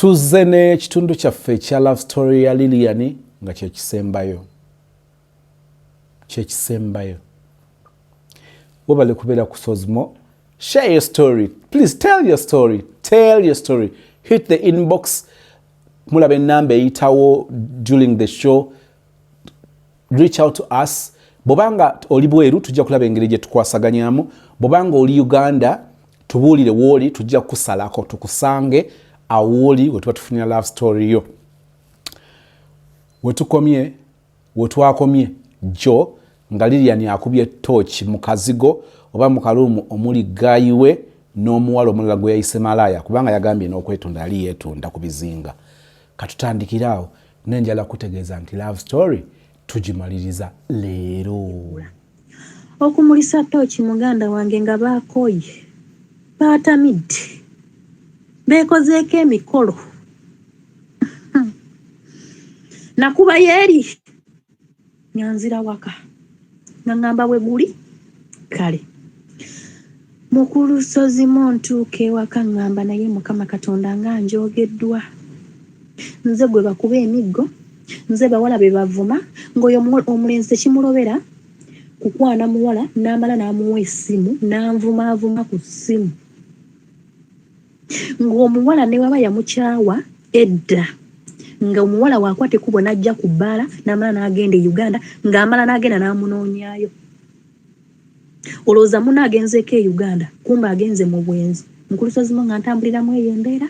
tuzze n'ekitundu kyaffe ekya love story ya Lilian nga kyekisembayo webale kubeera ku Sozimo. Share your story, please. Tell your story. Hit the inbox. Mulaba enamba eyitawo during the show. Reach out to us. Bobanga oli bweru tujja kulaba engeri gye tukwasaganyamu. Bobanga oli Uganda tubuulire wooli tujja kusalako tukusange awooli we tuba tufunira love story yo. Wetwakomye jo nga Lilian akubye torch mu kazigo oba mu kalumu omuli gayiwe n'omuwala omulala gwe yayise malaya kubanga yagambye n'okwetunda ali yeetunda ku bizinga. Katutandikiraawo nenjala kutegeeza nti love story tugimaliriza leero. Okumulisa torch muganda wange nga baakoye baatamidde beekozeeko emikolo nakuba yeeri nyanzira waka ngamba bwe guli kale mukulu Sozimo ntuuke waka ngamba naye Mukama Katonda nga njogeddwa nze gwe bakuba emiggo nze bawala be bavuma ng'oyo omulenzi kimulobera kukwana muwala n'amala n'amuwa essimu n'anvumaavuma ku ssimu ng'omuwala ne waba yamukyawa edda nga omuwala waakwate kubo n'ajja ku bbaala n'amala n'agenda e Uganda ng'amala n'agenda n'amunoonyaayo. Olowooza muno agenzeeko e Uganda kumba agenze mu bwenzi. Mukulu Sozimo nga ntambuliramu eyo embeera.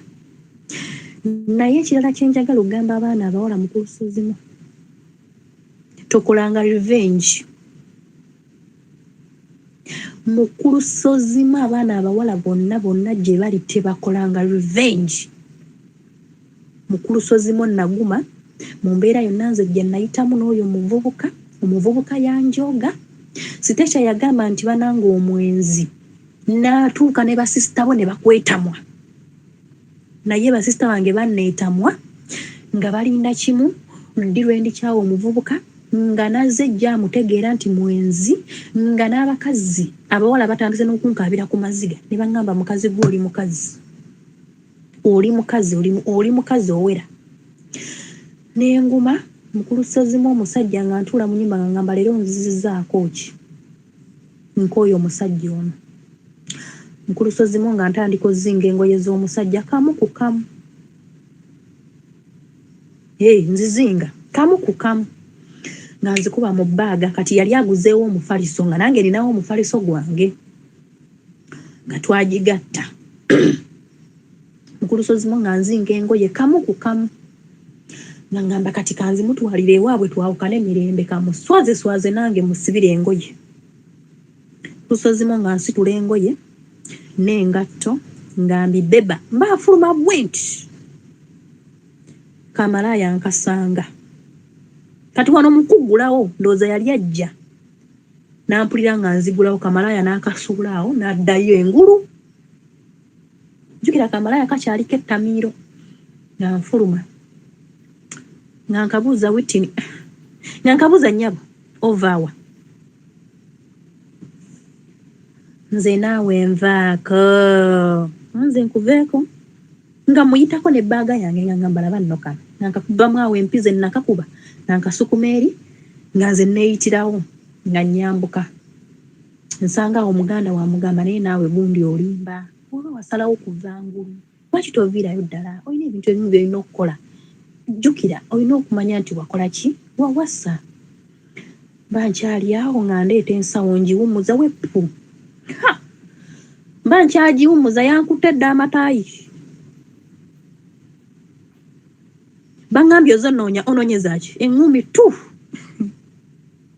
Naye ekirala kye njagala okugamba abaana abawala Mukulu Sozimo, tokolanga revenge. Mukulu Sozimo abaana abawala bonna gye bali tebakolanga revenge. Mukulu Sozimo naguma mu mbeera yonna nze gye nayitamu n'oyo omuvubuka yanjoga. Sitesha yagamba nti bananga omwenzi n'atuuka ne basisita bo ne bakwetamwa. Naye basisita bange banneetamwa nga balinda kimu lundi lwendikyawo omuvubuka nga nazze jja amutegeera nti mwenzi nga n'abakazi abawala batandise n'okunkaabira ku maziga ne bangamba mukazi gwe oli mukazi owera. N'enguma Mukulu Sozimo omusajja nga ntuula mu nnyumba nga ngamba leero nzizizaako ki nk'oyo omusajja ono. Mukulu Sozimo nga ntandika ozinga engoye z'omusajja kamu ku kamu. Nzizinga kamu ku kamu nga nzikuba mu bbaaga. Kati yali aguzeewo omufaliso nga nange ninawo omufaliso gwange nga twagigatta. Mukulu Sozimo nga nzinga engoye kamu ku kamu nga ngamba kati kanzimutwalire ewaabwe twawukane mirembe kamuswaze nange musibire engoye. Mukulu Sozimo nga nsitula engoye n'engatto nga mbibeba mbaafuluma bwenti. Kamalaya nkasanga kati wano mukugulawo ndowooza yali ajja n'ampulira nga nzigulawo. Kamalaya n'akasuulaawo n'addayo engulu. Jjukira Kamalaya kakyaliko ettamiiro nga nfuluma nga nkabuuza witini nga nkabuuza nnyabo ovaawa nze naawe nvaako nze nkuveeko nga muyitako n'ebbaaga yange nga ngamba laba nno kano nga nkakubamu awo empize nakakuba nga nkasukuma eri nga nze neeyitirawo nga nnyambuka. Nsanga awo muganda wa mugamba naye naawe gundi olimba oba wasalawo kuva ngulu lwaki toviirayo ddala olina ebintu ebimu byolina okukola. Jjukira olina okumanya nti wakola ki wawasa. Mba nkyali awo nga ndeeta ensawo ngiwummuza weppu. Mba nkyagiwummuza yankutedde amataayi. Bangambye onoonyeza ki eŋŋumi tu.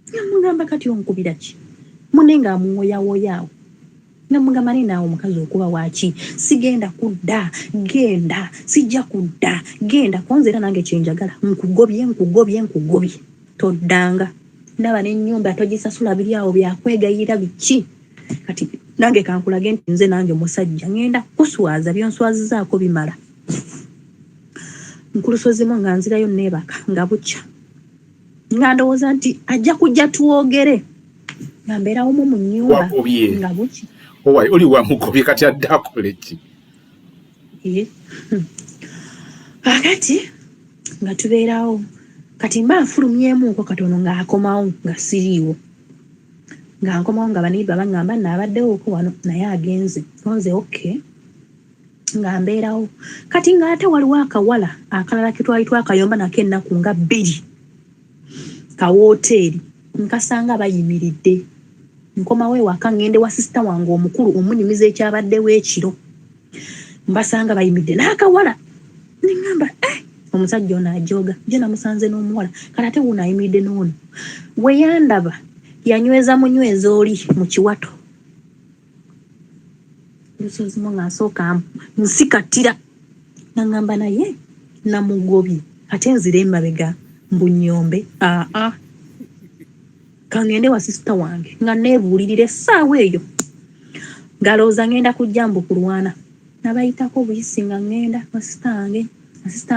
Namugamba kati onkubira ki munne nga amuwoyawooyaawo. Namugamba naye naawe omukazi okuba waaki sigenda kudda genda sijja kudda genda konze era nange kyenjagala nkugobye toddanga. Ndaba n'ennyumba togisasula biri awo byakwegayira biki. Kati nange kankulage nti nze nange musajja ngenda kuswaza byonswazizaako bimala. Mukulu Sozimo nga nzirayo neebaka nga bukya nga ndowooza nti ajja kujja tuwogere nga mbeerawo mu nnyumba nga bukya. Oli wamugobye kati adde akole ki? kakati nga tubeerawo kati mba nfulumyemuuko katono ng'akomawo nga siriiwo nga nkomawo nga baniiba baŋŋamba nnaabaddewooko wano naye agenze nze okay nga mbeerawo kati ng'ate waliwo akawala akalala ke twali twakayomba nako ennaku nga 2 ka wooteeri nkasanga bayimiridde nkomawo ewaka ŋŋende wa sisita wange omukulu omunyumiza ekyabaddewo ekiro mbasanga bayimiridde n'akawala ne ŋŋamba omusajja ono ajooga jo namusanze n'omuwala kati ate wuuno ayimiridde n'ono we yandaba yanyweza munyweza oli mu kiwato lusozi mo ng'asooka nsikatira naŋŋamba naye namugobye ate nzire emabega mbunyombe kangende wa sisita wange nga neebuulirira essaawa eyo ngalowooza ngenda kujja mbu kulwana nabayitako obuyisi nga ŋŋenda wasisita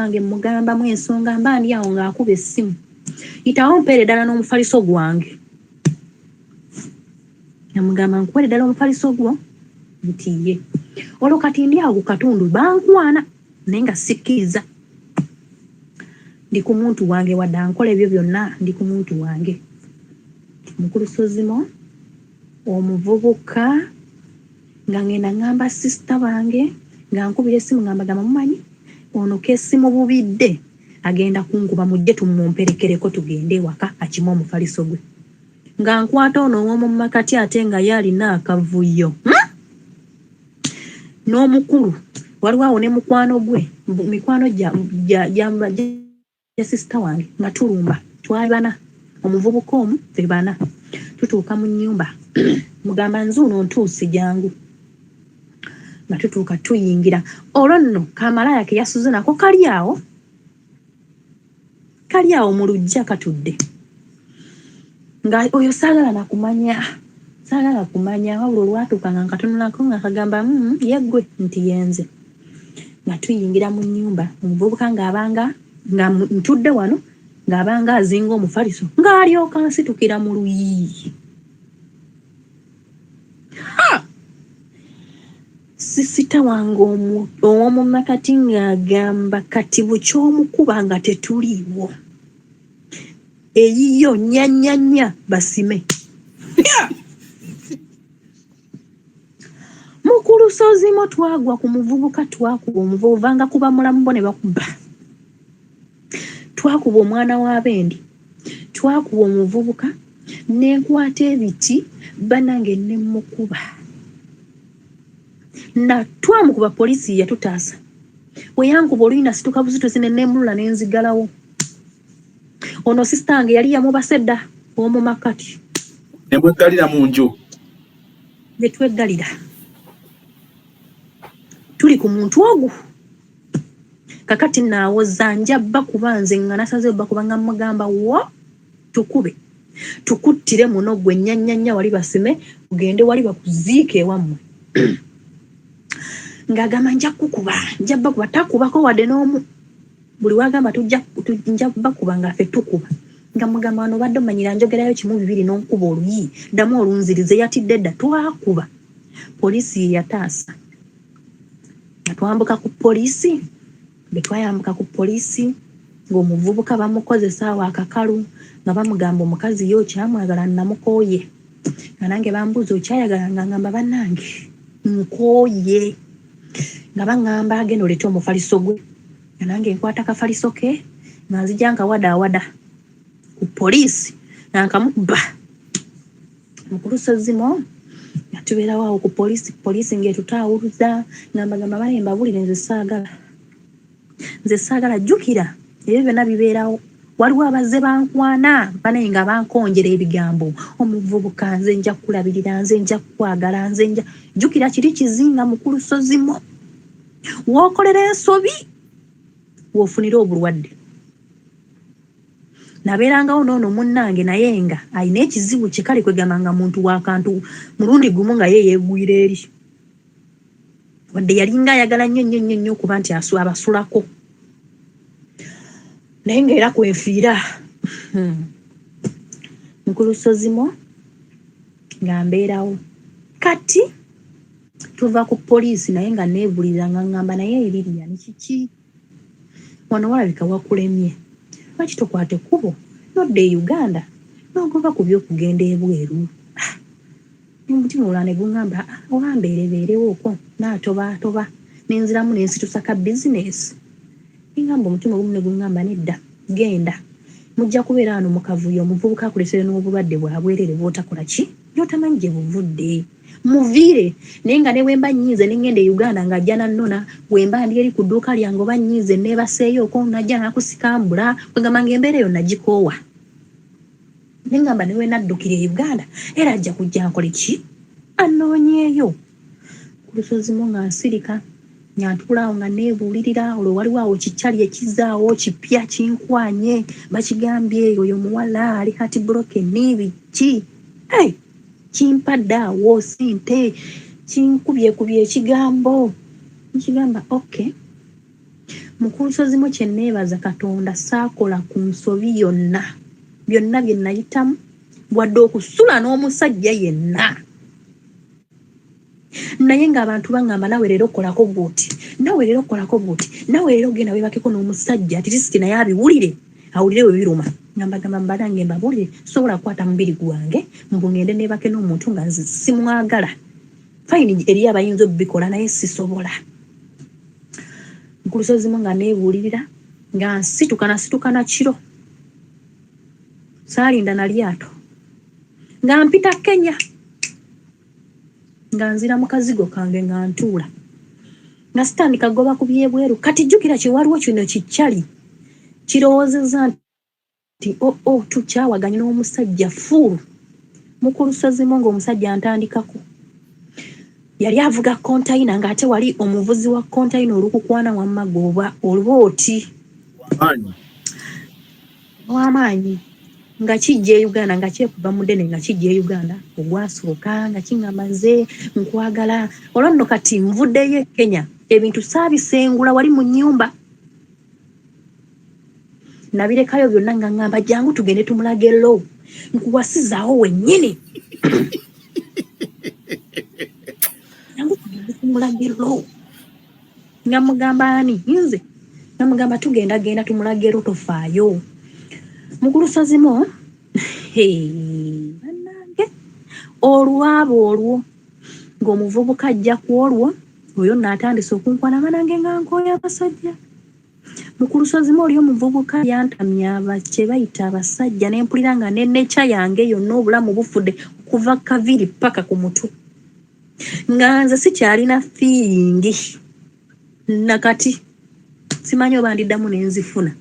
wange mugambamu ensonga mba ndi awo ng'akuba essimu yitawo mpeere ddala n'omufaliso gwange namugamba nkuwere ddala omufaliso gwo nti ye olwo kati ndi awo ku katundu bankwana naye nga sikkiriza ndi ku muntu wange wadde ankola ebyo byonna ndi ku muntu wange mukulu sozimo omuvubuka nga ngenda ŋŋamba sisita bange nga nkubira essimu ngambagamba mumanyi ono kessimu bubidde agenda kunkuba mujje tumumperekereko tugende ewaka akime omufaliso gwe nga nkwata ono ow'omu makati ate nga ye alina akavuyo n'omukulu waliwo awo ne mukwano gwe mikwano gya sisita wange nga tulumba twali 4 omuvubuka omu fe 4 tutuuka mu nnyumba mugamba nzuuno ntuuse jangu nga tutuuka tuyingira olwo nno kamalaya ke yasuze nako kali awo mu lujja katudde nga oyo saagala kumanya wabula olwatuuka nga nkatunulako nga kagamba yeggwe nti yenze nga tuyingira mu nnyumba omuvubuka ng'abanga nga ntudde wano ng'abanga azinga omufaliso ng'alyoka nsitukira mu luyiyi sisita wange ow'omu makati ng'agamba kati bukyomukuba nga tetuliiwo eyiyo nnyanya basime mukulu sozimo twagwa ku muvubuka twakuba omuvubuka nga kuba mulamu bo ne bakuba twakuba omwana w'abendi twakuba omuvubuka n'enkwata ebiti banange ne mukuba na twamukuba poliisi yatutaasa we yankuba oluyina situka buzituzi ne nemulula n'enzigalawo ono sisita wange yali yamubase dda omu makati ne mweggalira mu nju ne tweggalira tuli ku muntu ogwo kakati naawoza njabba kuba nze nga nasaze bakuba nga mugamba wo tukube tukuttire muno gwe nnyanya wali basime ugende wali bakuziika ewammwe ng'agamba njabba kuba takubako wadde n'omu buli wagamba njabba kuba nga ffe tukuba nga mugamba wano badde omanyira njogerayo 1 2 n'onkuba oluyi ddamu olunzirize yatidde dda twakuba poliisi ye yataasa nga twambuka ku poliisi bwe twayambuka ku poliisi ng'omuvubuka bamukozesa awo akakalu nga bamugamba omukazi ye okyamwagala namukooye nga nange bambuuza okyayagala nga ngamba bannange nkooye nga baŋŋamba agenda oleete omufaliso gwe nga nange nkwata kafaliso ke nga nzija nkawadaawada ku poliisi nga nkamukuba mukulu sozimo nga tubeerawo awo ku poliisi ng'etutaawuluza nga mbagamba bale mbabulire nze saagala jjukira ebyo byonna bibeerawo waliwo abazze bankwana banaye nga bankonjera ebigambo omuvubuka nze nja kukulabirira nze nja kukwagala nze nja jjukira kiri kizinga mukulu sozimo wookolera ensobi woofunira obulwadde nabeerangawo n'ono munnange naye nga alina ekizibu kye kale kwegamba nga muntu wakantu mulundi gumu nga ye yeegwira eri wadde yalinga ayagala nnyo okuba nti abasulako naye ngaera kwenfiira mukulu sozimo nga mbeerawo kati tuva ku poliisi naye nga neebulira nga ŋŋamba naye ebiriya ne kiki wano walabika wakulemye. Lwaki tokwate kubo nodda e Uganda n'ogoba ku by'okugenda ebweru? Omutima olwa ne guŋŋamba oba mbeerebeerewo okwo n'atoba nenziramu nensitusa ka bizinesi. Ngamba omutima ogumu ne guŋŋamba nedda, genda. Mujja kubeera wano mu kavuyo, omuvubuka akulesere n'obulwadde bwa bwereere bw'otakola ki? By'otamanyi gye buvudde. Muviire. Naye nga ne bwemba nnyiize ne ngenda e Uganda ng'ajja nannona, bwemba ndi eri ku dduuka lyange oba nnyiize neebaseeyo okwo najja n'akusikambula, kwegamba ng'embeera eyo nagikoowa. Ne ngamba ne we naddukira e Uganda era ajja kujja nkole ki? Annoonyeeyo. Ku lusozi mo nga nsirika, nga ntuulaawo nga neebuulirira, olwo waliwo awo kikyali ekizaawo kipya kinkwanye, bakigambye oyo muwala ali hati brokeni biki. Kimpadde awo sente, kinkubyekubye ekigambo. Nkigamba okay. Mu ku lusozi mo kye neebaza Katonda saakola ku nsobi yonna. Byonna bye nayitamu wadde okusula n'omusajja yenna. Naye ng'abantu baŋŋamba nawe leero kolako bw'oti, nawe leero kolako bw'oti, nawe leero genda weebakeko n'omusajja atirisiti naye abiwulire, awulire we biruma. Ngambagamba mbalange mbabuulire sobola kukwata mubiri gwange mbungende neebake n'omuntu nga nze simwagala. Fayini eri abayinza obubikola naye sisobola. Ku lusozi mo nga neebuulirira nga nsituka na kiro. Saalinda na lyato. Nga mpita Kenya. Nga nzira mu kazigo kange nga ntuula. Nga sitandika goba ku byebweru. Kati jjukira waliwo kino kikyali. Kirowoozezza nti tukyawaganye n'omusajja fuulu. Mu ku lusozi mo ng'omusajja antandikako. Yali avuga kontayina ng'ate wali omuvuzi wa kontayina olukukwana wamma gooba olubooti. W'amaanyi. Nga kijja e Uganda nga kyekuba mudene nga kijja e Uganda ogwasooka nga kingamba nze nkwagala olwo nno kati nvuddeyo e Kenya ebintu saabisengula wali mu nnyumba nabirekayo byonna nga ngamba jangu tugende tumulage lo nkuwasizaawo wennyini jangu tugende tumulage lo nga mugamba ani nze nga mugamba genda tumulage lo tofaayo. Mu ku lusozi mo bannange olwabo olwo ng'omuvubuka ajja ku olwo oyo n'atandise okunkwana banange nga nkooya abasajja. Mu ku lusozi mo oli omuvubuka yantamya kye bayita abasajja ne mpulira nga n'enneca yange yonna obulamu bufudde okuva kaviri paka ku mutwe. Nga nze sikyalina fiiringi nakati simanyi oba ndiddamu ne nzifuna.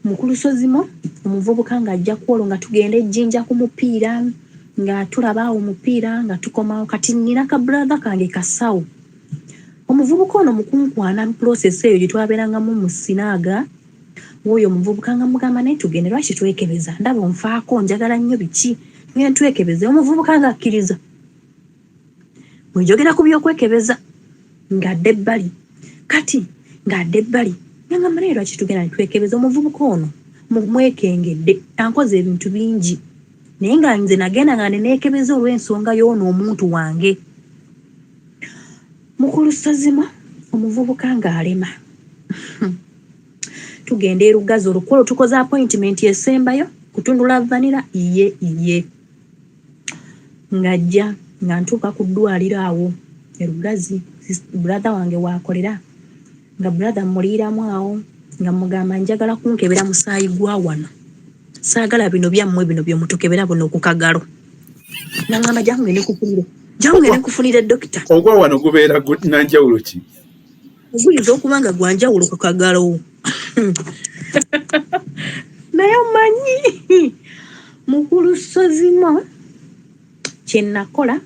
Mu ku lusozi mo omuvubuka ng'ajja ku olwo nga tugenda ejjinja ku mupiira nga tulaba awo omupiira nga tukomawo kati nnina ka brother kange kasawo. Omuvubuka ono mukunkwana process eyo gye twabeerangamu mu sinaaga w'oyo omuvubuka nga mugamba naye tugende lwaki twekebeza ndaba onfaako njagala nnyo biki ngende twekebeze. Omuvubuka ng'akkiriza bwenjogera ku by'okwekebeza ng'adda ebbali kati ng'adda ebbali ngamba naye lwaki tugenda netwekebeza. Omuvubuka ono mwekengedde ankoze ebintu bingi naye nga nze nagenda nga neneekebeza olw'ensonga y'ono omuntu wange. Mu ku lusozi mo omuvubuka ng'alema tugenda e Lugazi olukolo tukoze appointment esembayo kutundula vanira iye ng'ajja nga ntuuka ku ddwaliro awo e Lugazi brother wange waakolera nga brother muliiramu awo nga mugamba njagala kunkebera musaayi gwa wano saagala bino byammwe bino bye mutukebera buno ku kagalo. Nangamba jangu ngende nkufunire dokita. Ogwa wano gubeera nanjawulo ki? Oguyinza okuba nga gwa njawulo ku kagalo. Naye omanyi mu ku lusozi mo kye nakola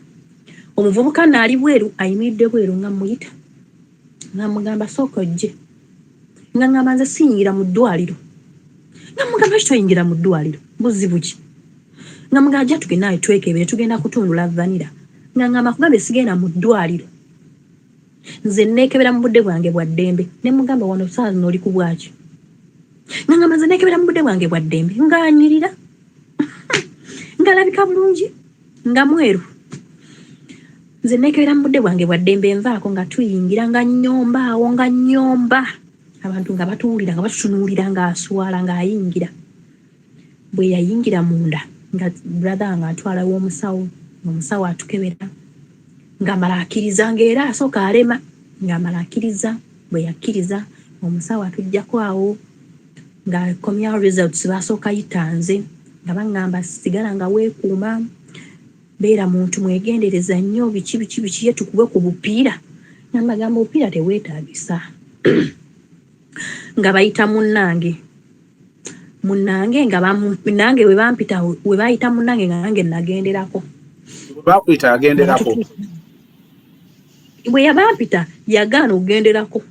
omuvubuka naali bweru ayimiridde bweru nga muyita nga mugamba sooka ojje nga ngamba nze siyingira mu ddwaliro nga mugamba kitoyingira mu ddwaliro buzibu ki nga mugamba ajja tugenda naye twekebere tugenda kutundula vanira nga ngamba kugambe sigenda mu ddwaliro nze neekebera mu budde bwange bwa ddembe ne mugamba wano saa zino oli ku bwaki nga ngamba nze neekebera mu budde bwange bwa ddembe ng'anyirira ng'alabika bulungi nga mweru nze neekebera mu budde bwange bwa ddembe nvaako nga tuyingira nga nnyomba awo nga nnyomba abantu nga batuwulira nga batutunuulira ng'aswala ng'ayingira. Bwe yayingira munda nga brother nga atwalawo omusawo atukebera ng'amala akkiriza ng'era asooka alema ng'amala akkiriza. Bwe yakkiriza omusawo atuggyako awo ng'akomyawo results basooka yitanze nga baŋŋamba sigala nga weekuuma, beera muntu mwegendereza nnyo, biki ye tukube ku bupiira. Nambagamba obupiira teweetaagisa. Nga bayita munnange nga nange we bampita we bayita munnange nga nange nagenderako. Bakuyita agenderako. Bwe yabampita yagaana okugenderako.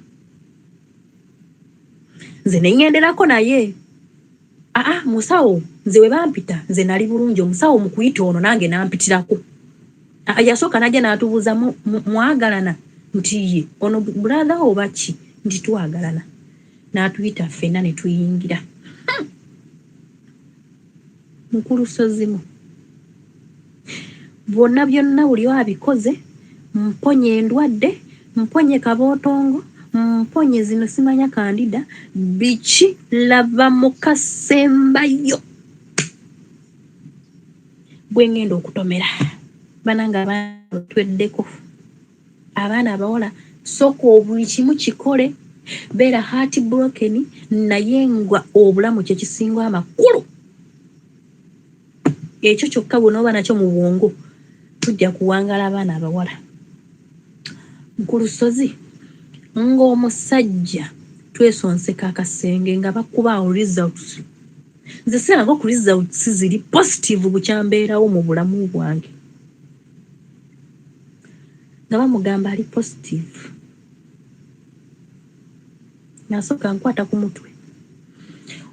Nze ne ngenderako naye. Musawo nze we bampita nze nali bulungi, omusawo mu kuyita ono nange nampitirako. Yasooka najja n'atubuuza mwagalana nti ye ono brother oba ki, nti twagalana. N'atuyita ffenna ne tuyingira. Mukulu Sozimo bwonna byonna buli abikoze, mponye endwadde, mponye kabootongo, mponye zino simanya kandida, biki lava mukasembayo. Bwe ngenda okutomera bananga abaana tweddeko, abaana abawala sooka buli kimu kikole, beera heart broken, naye nga obulamu kye kisinga amakulu. Ekyo kyokka bw'onooba nakyo mu bwongo tujja kuwangala abaana abawala. Mukulu Sozi ng'omusajja twesonseka akasenge nga bakubaawo results. Nze sirako ku results ziri positive bukyambeerawo mu bulamu bwange. Nga bamugamba ali positive. Nasooka nkwata ku mutwe.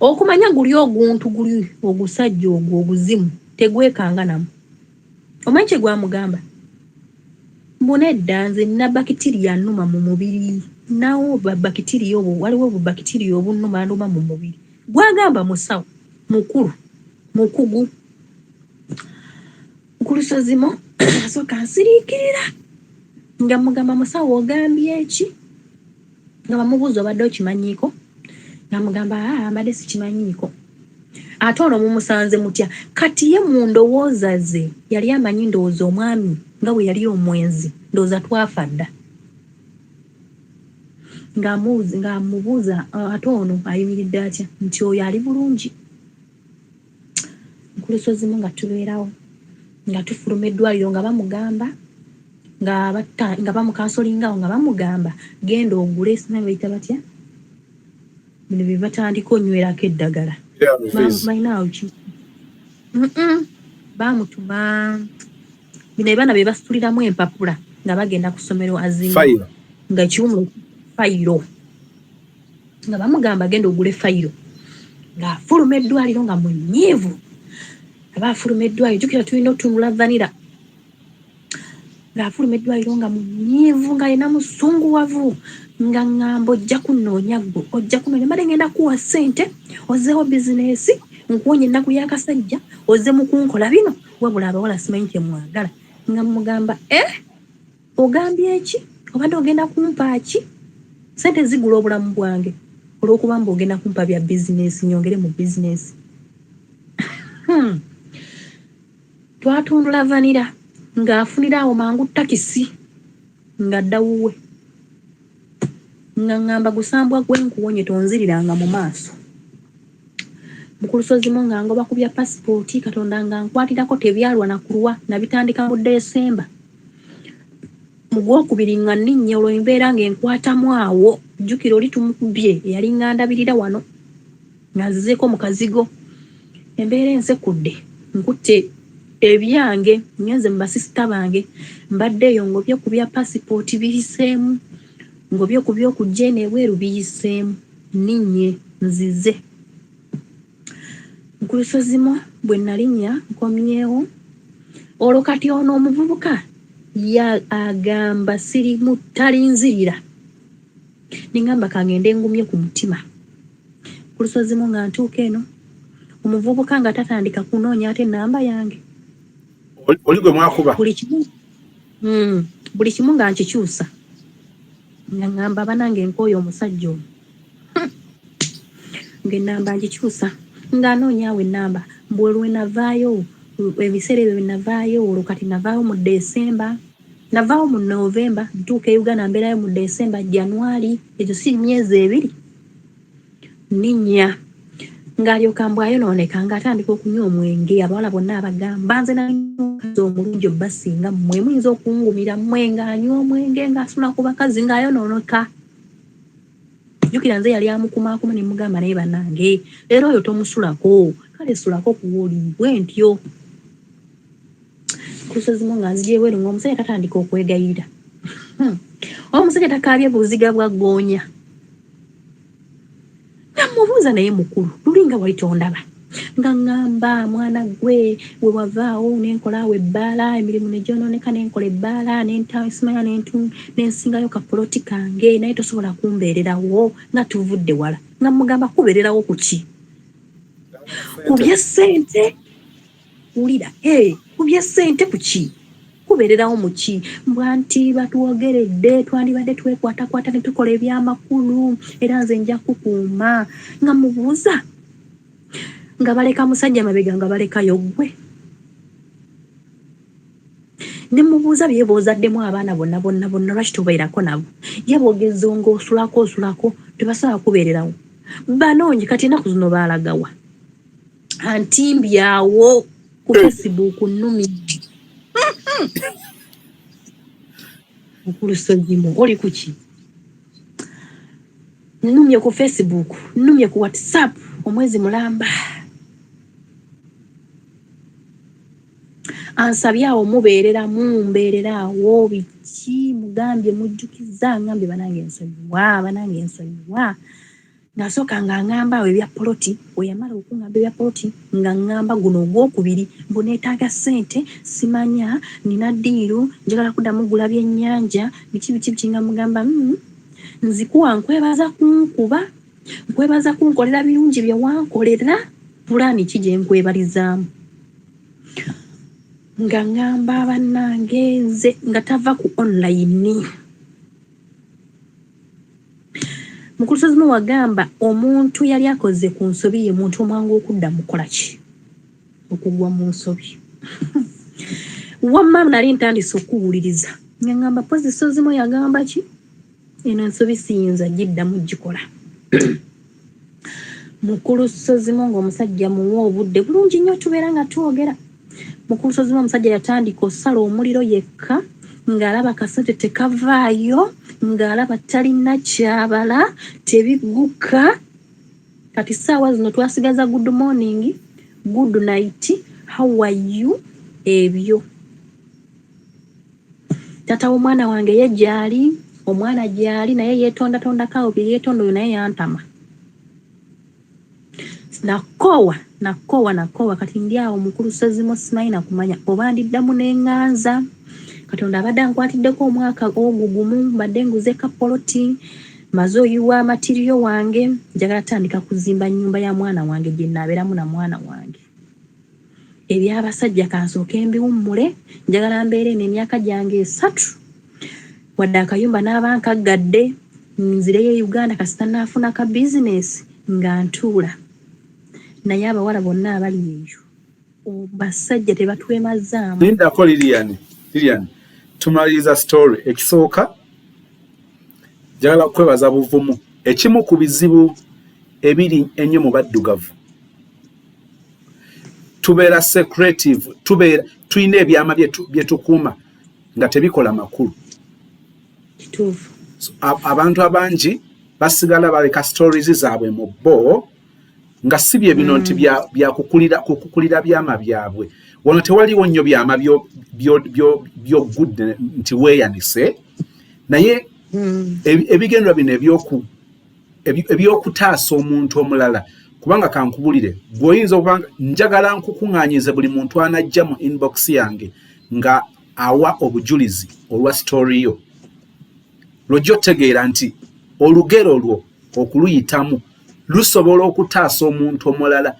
Okumanya guli oguntu guli ogusajja ogwo oguzimu tegwekanga namu. Omanyi kye gwamugamba? Mbunedda nze nina bakitiriya nnuma mu mubiri. Nawo bakitiriya obwo waliwo bakitiriya obunnuma nduma mu mubiri. Gwagamba musawo mukulu mukugu. Mukulu Sozimo asooka nsiriikirira nga mugamba musawo ogambye eki? Nga bamubuuza obadde okimanyiiko? Nga mugamba mbadde sikimanyiiko. Ate ono mumusanze mutya? Kati ye mu ndowooza ze yali amanyi ndowooza omwami nga bwe yali omwenzi, ndowooza twafa dda. Ng'amubuuza ate ono ayimiridde atya nti oyo ali bulungi. Mukulu Sozimo nga tubeerawo nga tufuluma eddwaliro nga bamugamba nga bamukansolingawo nga bamugamba genda ogule sinaba bayita batya bino bye batandika onywerako eddagala. Balinawo ki? Bamutuma bino ebaana bye basituliramu empapula nga bagenda ku ssomero azimba nga kiwumu fayiro. Nga bamugamba genda ogule fayiro. Ng'afuluma eddwaliro nga munyiivu. Aba afuluma eddwaliro jjukira tulina otunula vanira. Ng'afuluma eddwaliro nga munyiivu nga alina musunguwavu nga ŋŋamba ojja kunnoonya gwe, ojja kunnoonya mbadde ngenda kuwa ssente ozzeewo bizinesi nkuwonye ennaku y'akasajja ozze mu kunkola bino wabula abawala simanyi kye mwagala. Nga mugamba ogambye eki? Obadde ogenda kumpa ki? Ssente zigula obulamu bwange olw'okuba mba ogenda kumpa bya bizinesi nyongere mu bizinesi. Twatundula vanira ng'afunira awo mangu takisi ng'adda wuwe. Nga ŋŋamba gusambwa gwe nkuwonye tonziriranga mu maaso. Mukulu Sozimo nga ngoba ku bya pasipooti Katonda nga nkwatirako tebyalwa na kulwa nabitandika mu Desemba. Mu Gwokubiri nga nninnya olwo embeera ng'enkwatamu awo. Jjukira oli tumukubye eyali ngandabirira wano ng'azzeeko mu kazigo. Embeera ensekudde nkutte ebyange ngenze mu basisita bange mbadde eyo ngobye ku bya pasipooti biyiseemu, ngobye ku by'okujja eno ebweru biyiseemu, nninye nzize. Mukulu Sozimo bwe nalinnya nkomyewo olwo kati ono omuvubuka agamba sirimu talinzirira. Ningamba kangende ngumye ku mutima. Mukulu Sozimo nga ntuuka eno omuvubuka nga tatandika kunoonya ate ennamba yange. Oli gwe mwakuba? Buli kimu nga nkikyusa. Nga ŋŋamba banange nkooye omusajja ono ng'ennamba ngikyusa ng'anoonya awo ennamba mbwe navaayo ebiseera ebyo navaayo olwo kati navaayo mu Desemba navaayo mu Novemba ntuuka e Uganda mbeerayo mu Desemba January ekyo si myezi ebiri ninnya ng'alyoka mbw ayonooneka ng'atandika okunywa omwenge abawala bonna abagamba nze nalinaomukazi omulungi obbasinga mmwe muyinza okungumira mmwe ng'anywa omwenge ng'asula ku bakazi ng'ayonooneka jjukira nze yali amukumaakuma ne mugamba naye bannange leero oyo tomusulako kale sulako kuwuliibwe ntyo ku lusozi mu nga nzija ebweru ng'omusajja tatandika okwegayirira omusajja takaabye buziga bwa ggoonya namubuuza naye mukulu lulinga wali tondaba nga ŋŋamba mwana gwe we wavaawo nenkolaawo ebbaala emirimu ne gyonooneka nenkola ebbaala nentasimanya nensingayo kapoloti kange naye tosobola kumbeererawo nga tuvudde wala nga mugamba kubeererawo ku ki ku by'essente wulira ku by'essente ku ki kubeererawo mu ki mbwanti batuwogeredde twandibadde twekwatakwata ne tukola ebyamakulu era nze nja kukuuma nga mubuuza nga baleka musajja mabega nga balekayo ggwe ne mubuuza byeboozaddemu abaana bonna lwaki tobeerako nabo ye boogezza ng'osulako tebasobola kubeererawo banoonyi kati ennaku zino baalagawa antimbyawo ku Facebook nnumidde okulusozimu oli kuki nnumye ku Facebook nnumye ku WhatsApp omwezi mulamba ansabye awo mubeereramu mbeereraawo biki mugambye mujjukiza ngambye banange ensonyiwa nasooka nga ngamba awo ebya poloti we yamala okungamba ebya poloti nga ngamba guno ogwokubiri mbuneetaaga ssente simanya nina ddiiru njagala kuddamu gula byennyanja biki nga mugamba nzikuwa nkwebaza kunkuba nkwebaza kunkolera birungi bye wankolera pulaani ki gye nkwebalizaamu nga ngamba bannange nze nga tava ku online mukulusozimu wagamba omuntu yali akoze ku nsobi ye muntu omwangu okudda mukola ki okugwa mu nsobi wamma nali ntandise okuwuliriza nga ngamba pozisozimu yagamba ki eno ensobi siyinza giddamu gikola mukulusozimu ng'omusajja muwa obudde bulungi nnyo tubeera nga twogera mukulusozimu omusajja yatandika osala omuliro yekka ng'alaba kasente tekavaayo ng'alaba talina kyabala tebigguka kati ssaawa zino twasigaza good morning good night how are you ebyo tata omwana wange ye gyali omwana gyali naye yeetondatondakawo bye yeetonda oyo naye yantama nakoowa kati ndi awo mukulusozimu simanyi nakumanya oba ndiddamu n'eŋŋanza katonda abadde ankwatiddeko omwaka ogugumu mbadde nguze kapoloti maze oyiwa amatiriyo wange njagala tandika kuzimba nnyumba ya mwana wange gye naabeeramu na mwana wange ebyabasajja kansooka embiwummule njagala mbeere n'emyaka gyange 3 wadde akayumba n'abankaggadde nzireyo e Uganda kasita naafuna ka bizinesi nga ntuula naye abawala bonna abali eyo basajja tebatwemazaamu lindako Lilian tumaliriza story ekisooka njagala kwebaza buvumu ekimu ku bizibu ebiri ennyo mu baddugavu tubeera secretive tulina ebyama bye tukuuma nga tebikola makulu abantu abangi basigala baleka stories zaabwe mu bbo nga si bye bino nti byakukulira byama byabwe wano tewaliwo nnyo byama byo good nti weeyanise naye ebigendwa bino ebyokutaasa omuntu omulala kubanga kankubulire gweoyinza okubanga njagala nkukuŋŋaanyize buli muntu anajja mu inbox yange nga awa obujulizi olwa story yo lwojja otegeera nti olugero lwo okuluyitamu lusobola okutaasa omuntu omulala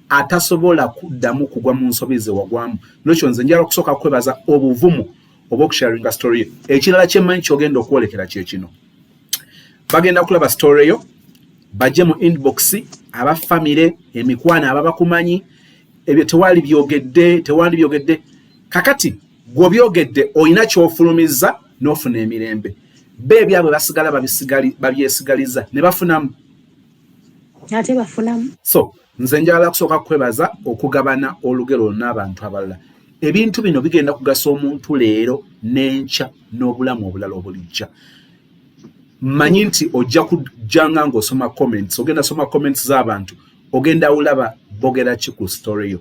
atasobola kuddamu kugwa mu nsobi ze wagwamu lwekyo nze njala okusooka kwebaza obuvumu oba okusharinga story yo ekirala kyemmanyi kyogenda okwolekera kye kino bagenda kulaba story yo bajje mu inbox aba family emikwana ababa kumanyi ebyo tewali byogedde kakati gwo byogedde oyina kyofulumiza n'ofuna emirembe beebi abo basigala babyesigaliza ne bafunamu ate bafunamu. So nze njagala kusooka kwebaza okugabana olugero n'abantu abalala. Ebintu bino bigenda kugasa omuntu leero n'enkya n'obulamu obulala obulijja. Manyi nti ojja kujjanga ng'osoma comments, ogenda soma comments z'abantu, ogenda ulaba bogera ki ku story yo.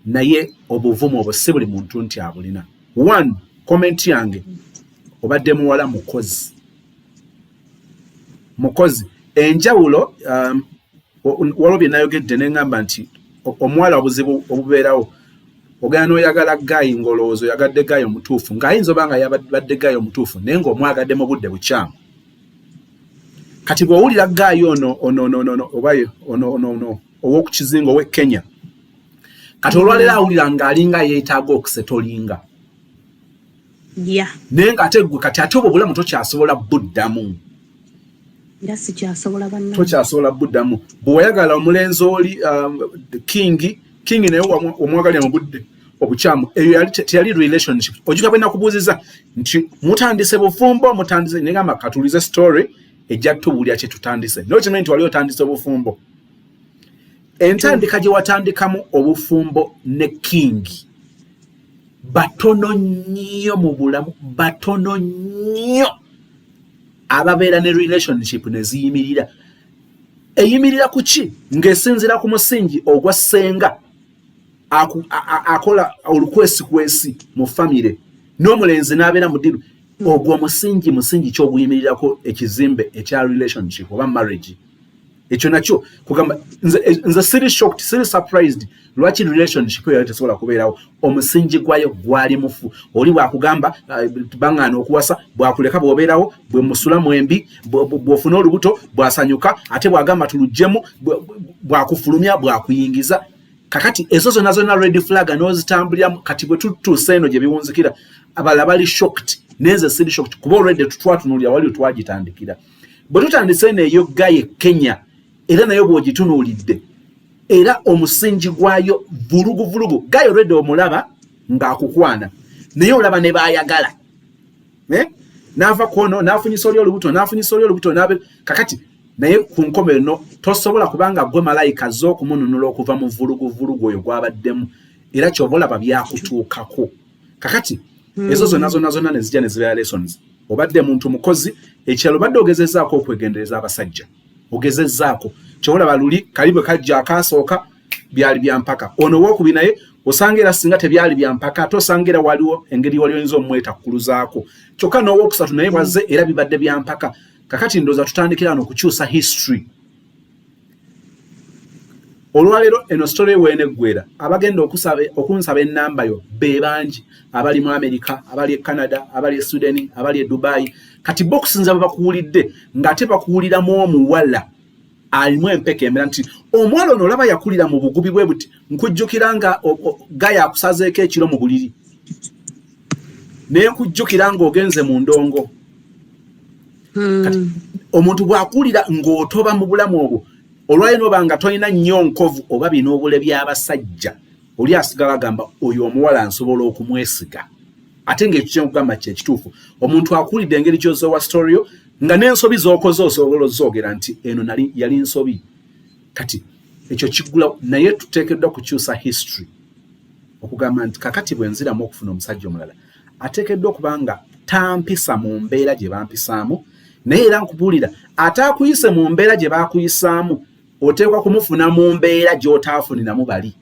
Naye obuvumu obwo si buli muntu nti abulina. One, comment yange obadde muwala mukozi enjawulo waliwo bye nayogedde ne ŋŋamba nti omuwala obuzibu obubeerawo ogenda n'oyagala gayi ng'olowooza oyagadde gayi omutuufu ng'ayinza oba nga yabadde gayi omutuufu naye ng'omwagadde mu budde bukyamu. Kati bw'owulira gayi ono ow'okukizinga ow'e Kenya kati olwaleero awulira ng'alinga yeetaaga okusetolinga naye ng'ate gwe kati ate obwo bulamu tokyasobola buddamu. Tokyasobola buddamu bwe wayagala omulenzi oli king naye omwagalira mu budde obukyamu eyo teyali relationship. Ojuka bwe nakubuuziza nti mutandise bufumbo mutandise negamba katulize story ejja tubuulira kye tutandise naye kimanyi nti wali otandise obufumbo. Entandika gye watandikamu obufumbo ne king batono nnyo mu bulamu batono nnyo ababeera ne relationship ne ziyimirira. Eyimirira ku ki? Ng'esinzira ku musingi ogwa ssenga akola olukwesikwesi mu famire n'omulenzi n'abeera mudiru ogwo musingi ky'oguyimirirako ekizimbe ekya relationship oba marriage. Ekyo nakyo kugamba nze siri shocked siri surprised lwaki relationship eyo tesobola kubeerawo. Omusingi gwayo gwali mufu. Oli bwakugamba bangana okuwasa bwakuleka bw'obeerawo bwe musula mwembi bw'ofuna olubuto bwasanyuka ate bwagamba tulujjemu bwakufulumya bwakuyingiza. Kakati ezo zonna red flag n'ozitambuliramu kati bwe tutuuse eno gye biwunzikira abalala bali shocked nenze siri shocked kuba already tutwatunulira wali twagitandikira. Bwe tutandise neyo gaye Kenya era nayo bw'ogitunuulidde era omusingi gwayo vulugu gaye already omulaba ng'akukwana naye olaba ne baayagala n'ava kono n'afunyisa oli olubuto n'abe kakati naye ku nkomerero no tosobola kubanga gwe malayika z'okumununula okuva mu vulugu oyo gwabaddemu era ky'oba olaba byakutuukako. Kakati ezo zonna ne zijja ne zibeera lessons. Obadde muntu mukozi ekyalo badde ogezezzaako okwegendereza abasajja ogezezzaako ky'olaba luli kalibe kajja akaasooka byali bya mpaka ono w'okubiri naye osanga era singa tebyali bya mpaka ate osanga era waliwo engeri wali oyinza omwetakkuluzaako kyokka n'owookusatu naye bwazze era bibadde bya mpaka. Kakati ndowooza tutandikira wano okukyusa history. Olwaleero eno story weeneggwera abagenda okunsaba ennamba yo be bangi abali mu America abali e Canada abali e Sweden abali e Dubai. Kati bokusinza bwe bakuwulidde ng'ate bakuwuliramu omuwala alimu empeke emera nti omuwala ono olaba yakulira mu bugubi bwe buti nkujjukira nga gaya akusazeeko ekiro mu buliri naye nkujjukira ng'ogenze mu ndongo. Kati omuntu bw'akulira ng'otoba mu bulamu obwo olwalino oba nga tolina nnyo nkovu oba binoobule by'abasajja oli asigala agamba oyo omuwala nsobola okumwesiga ate ng'ekyo kyekugamba kyekituufu. Omuntu akulidde engeri gy'ozoowa story yo nga n'ensobi z'okoze osobola ozoogera nti eno yali nsobi. Kati ekyo kiggula naye tuteekeddwa kukyusa history okugamba nti kakati bwe nziramu okufuna omusajja omulala ateekeddwa okuba nga tampisa mu mbeera gye bampisaamu naye era nkubuulira ataakuyise mu mbeera gye baakuyisaamu oteekwa kumufuna mu mbeera gy'otaafuniramu bali.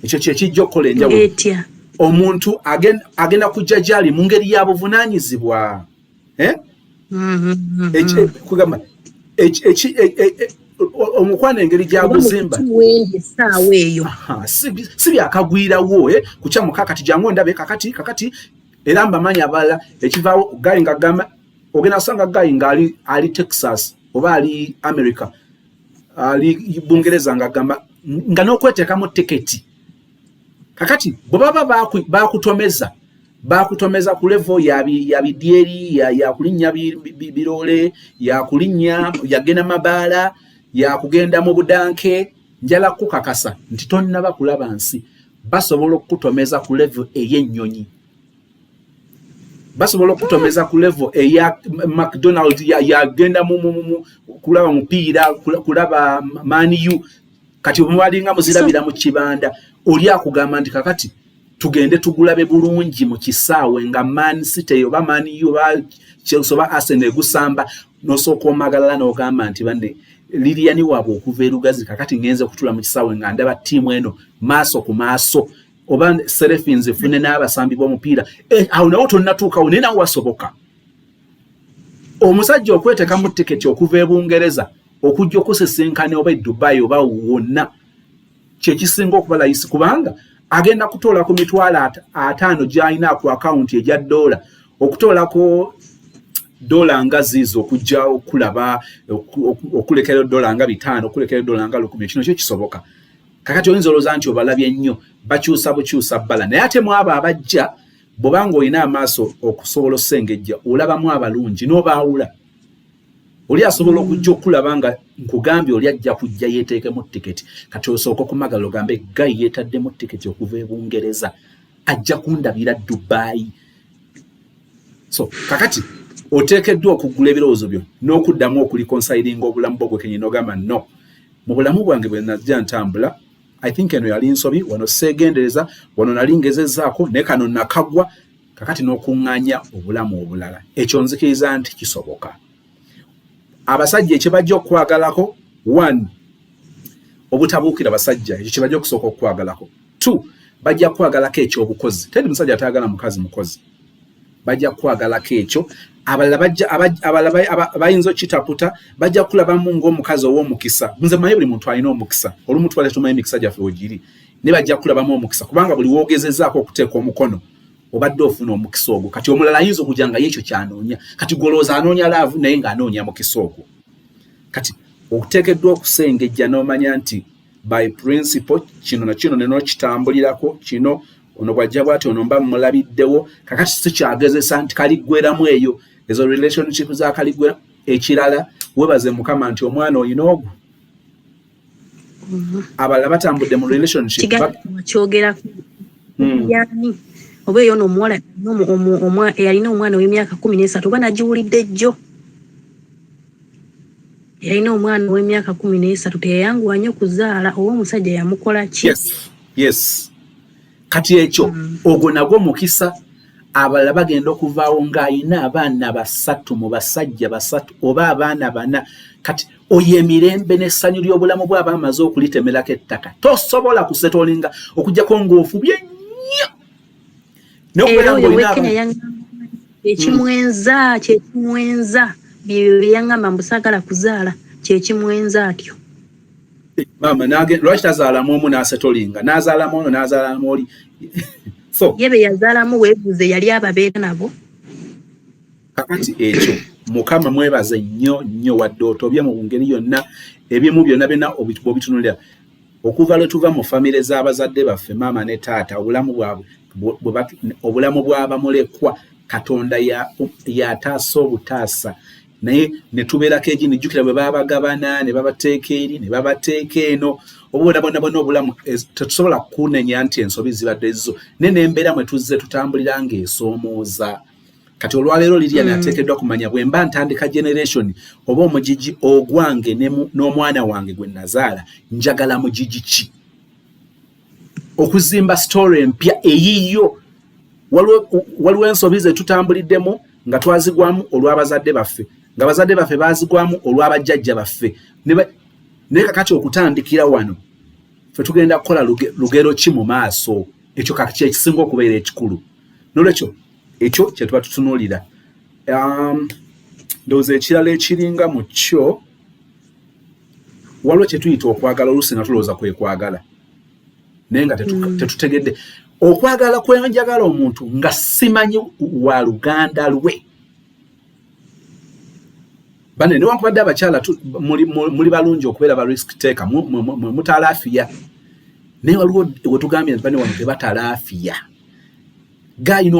Ekyo kyekijja okukola enjawulo. Omuntu agenda kujja gy'ali mu ngeri ya buvunaanyizibwa. Kugamba omukwano engeri gy'aguzimba si byakagwirawo kukyamuka kati jangu ndabe kakati era mbamanyi abalala ekivaawo gayi nga gamba ogenda kusanga gayi nga ali Texas oba ali America ali Bungereza nga gamba nga n'okweteekamu tiketi. Kakati bwe baba bakutomeza bakutomeza ku level ya bidyeri ya kulinnya birole ya kulinnya yagenda mabaala ya kugenda mu budanke njala kukakasa nti tonnaba kulaba nsi basobola okutomeza ku level ey'ennyonyi basobola okutomeza ku level eya McDonald yagenda mu kulaba mupiira kulaba Man U kati omwalinga muzirabira mu kibanda oli akugamba nti kakati tugende tugulabe bulungi mu kisaawe nga Man City oba Man U oba Chelsea oba Arsenal egusamba nosooka omagalala n'ogamba nti banne Liliani waabwe okuva erugazi kakati ngenze okutula mu kisaawe nga ndaba ttiimu eno maaso ku maaso oba Serafins efune n'abasambi b'omupiira awo nawo tonnatuukawo naye nawo wasoboka omusajja okweteeka mu tiketi okuva e Bungereza okujja okusisinkana oba e Dubai oba wonna kyekisinga okuba layisi kubanga agenda kutoola ku $5,000 gy'alina ku akawunti ejya $, okutoolako $, nga ziizo okujja okulaba okulekera $, nga 5 okulekera $, nga 10 kino kyo kisoboka kakati oyinza olowooza nti obalabye nnyo bakyusa bukyusa bbala naye ate mu abo abajja bw'obanga olina amaaso okusobola osengejja olabamu abalungi n'obaawula oli asobola okujja okulaba nga nkugambye oli ajja kujja yeeteekemu tiketi kati osooka okumagala ogambe gayi yeetaddemu tiketi okuva e Bungereza ajja kundabira Dubai so kakati oteekeddwa okugula ebirowoozo byo n'okuddamu okulikonsayiringa obulamu bwo gwe kenyini ogamba no mu bulamu bwange bwe najja ntambula I think eno yali nsobi wano seegendereza wano nali ngezezzaako ne kano nakagwa kakati n'okuŋŋaanya obulamu obulala ekyo nzikiriza nti kisoboka abasajja ekibajja okwagalako 1 obutabuukira basajja ekyo kibajja okusooka okwagalako 2 bajja kwagalako ekyobukozi tedi musajja atayagala mukazi mukozi bajja kwagalako ekyo abalala bayinza okitaputa bajja kulabamu ng'omukazi ow'omukisa nze manyi buli muntu alina omukisa olumu tubale tumanyi emikisa gyaffe wegiri ne bajja kulabamu omukisa kubanga buli woogezezzaako okuteeka omukono obadde ofuna omukisa ogwo kati omulala ayinza okujja nga y'ekyo kyanoonya kati golooza anoonya laavu naye ng'anoonya mukisa ogwo kati okuteekeddwa okusengejja n'omanya nti by principle kino na kino nenokitambulirako kino ono bwajja bwati ono mba mulabiddewo kakati sikyagezesa nti kaliggweramu eyo ezo relationship za kaliggwera ekirala webaze mukama nti omwana oyina ogwo abalala batambudde mu relationship kyogera yani oba eyo n'omuwala yalina omwana w'emyaka 13 oba nagiwulidde jjo yalina omwana w'emyaka 13 teyayanguwa nnyo kuzaala oba omusajja yamukola ki yes kati ekyo ogwo nagwo mukisa abalala bagenda okuvaawo ng'ayina abaana 3 mu basajja 3 oba abaana 4 kati oyo emirembe n'essanyu ly'obulamu bw'aba amaze okulitemerako ettaka tosobola kusetolinga okujjako ng'ofubye nnyo kyekimwenza byeyaŋŋamba mbusagala kuzaala kyekimwenza atyo mama lwaki tazaalamu omu n'asetolinga n'azaalamu ono n'azaalamu oli so ye be yazaalamu weebuuze yali ababeera nabo kakati ekyo mukama mwebaze nnyo wadde otobye mu ngeri yonna ebimu byonna byonna obitunulira okuva lwe tuva mu famire z'abazadde baffe maama ne taata obulamu bw'abamulekwa katonda yataasa obutaasa naye ne tubeerako egi nejjukira bwe babagabana ne babateeka eri ne babateeka eno oba bonna obulamu tetusobola kunenya nti ensobi zibadde zo naye n'embeera mwe tuzze tutambulira ng'esoomooza kati olwaleero Lilian ateekeddwa kumanya bwe mba ntandika generation oba omugigi ogwange n'omwana wange gwe nazaala njagala mugigi ki okuzimba story empya eyiyo waliwo ensobi ze tutambuliddemu nga twazigwamu olw'abazadde baffe nga bazadde baffe baazigwamu olw'abajjajja baffe naye kakati okutandikira wano ffe tugenda kukola lugero ki mu maaso ekyo kaki ekisinga okubeera ekikulu n'olwekyo ekyo kye tuba tutunuulira ndowooza ekirala ekiringa mu kyo waliwo kye tuyita okwagala oluusi nga tulowooza kwekwagala naye nga tetutegedde okwagala kwenjagala omuntu nga simanyi wa luganda lwe bane newankubadde abakyala muli balungi okubeera ba risk taker mutalaafiya naye waliwo wetugambye nti bane wano tebatalaafiya gayi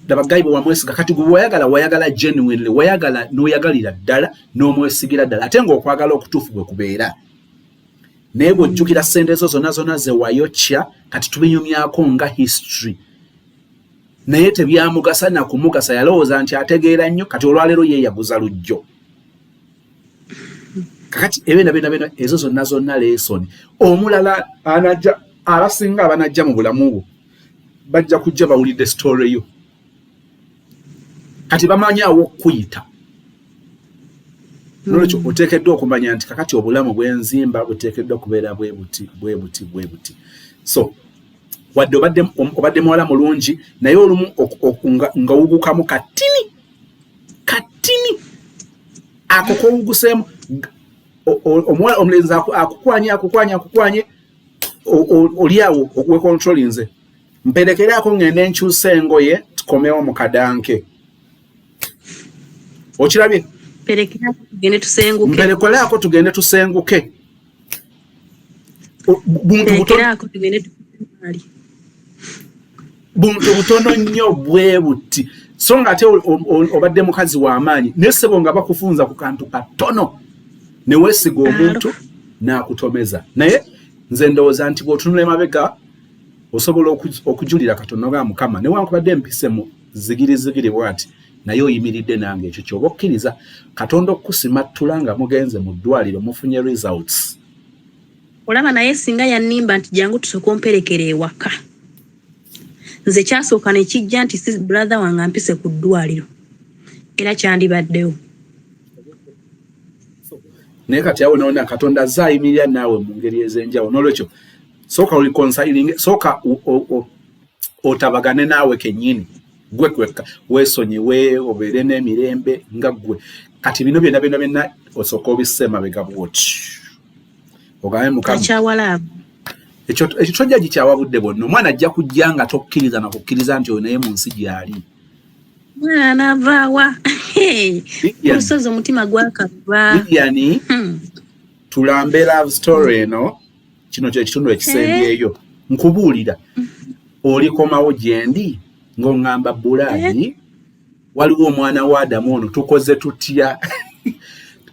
daba guy bwe wamwesiga kati gwe wayagala genuinely wayagala n'oyagalira ddala n'omwesigira ddala ate ng'okwagala okutuufu bwe kubeera naye bw'ojjukira ssente zo zonna ze wayokya kati tubinyumyako nga history naye tebyamugasa na kumugasa yalowooza nti ategeera nnyo kati olwaleero yeeyaguza lujjo kakati ebena ezo zonna lesoni omulala anajja abasinga abanajja mu bulamu bwo bajja kujja bawulidde story yo kati bamanyaawo okuyita nolwekyo oteekeddwa okumanya nti kakati obulamu bwenzimba buteekeddwa kubeera bwe buti so wadde obadde muwala mulungi naye olumu nga wugukamu katini ako kowuguseemu omuwala omulenzi akukwanye oliawo okuwekontrolinze mperekeraako ngende nkyusa engoye tukomewo mu kadanke okirabye mperekeraako tugende tusenguke buntu butono nnyo bwe buti so nga ate obadde mukazi w'amaanyi nesebo nga bakufunza ku kantu katono ne weesiga omuntu n'akutomeza naye nze ndowooza nti bw'otunula emabega osobola okujulira katono ga mukama newankubadde empise mu zigiri bwati naye oyimiridde nange ekyo kyoba okkiriza katonda okukusimattula nga mugenze mu ddwaliro mufunye results olaba naye singa yannimba nti jangu tusooka omperekera ewaka nze kyasooka ne kijja nti si brother wange ampise ku ddwaliro era kyandibaddewo naye kati awo naona katonda azaayimirira naawe mu ngeri ez'enjawulo n'olwekyo sooka oli consiling sooka otabagane naawe kennyini gwe kwekka weesonyiwe obeere n'emirembe nga ggwe kati bino byonna osooka obisse emabega bwoti ogambe mukama ekyo tojja gikyawa budde bwonna omwana ajja kujja nga tokkiriza nakukkiriza nti oyo naye mu nsi gyali mwana avaawa olusozi omutima gwakava Viviani tulambe love story eno kino kyekitundu ekisembyeyo nkubuulira olikomawo gyendi ng'oŋŋamba bulaayi waliwo omwana wa Adamu ono tukoze tutya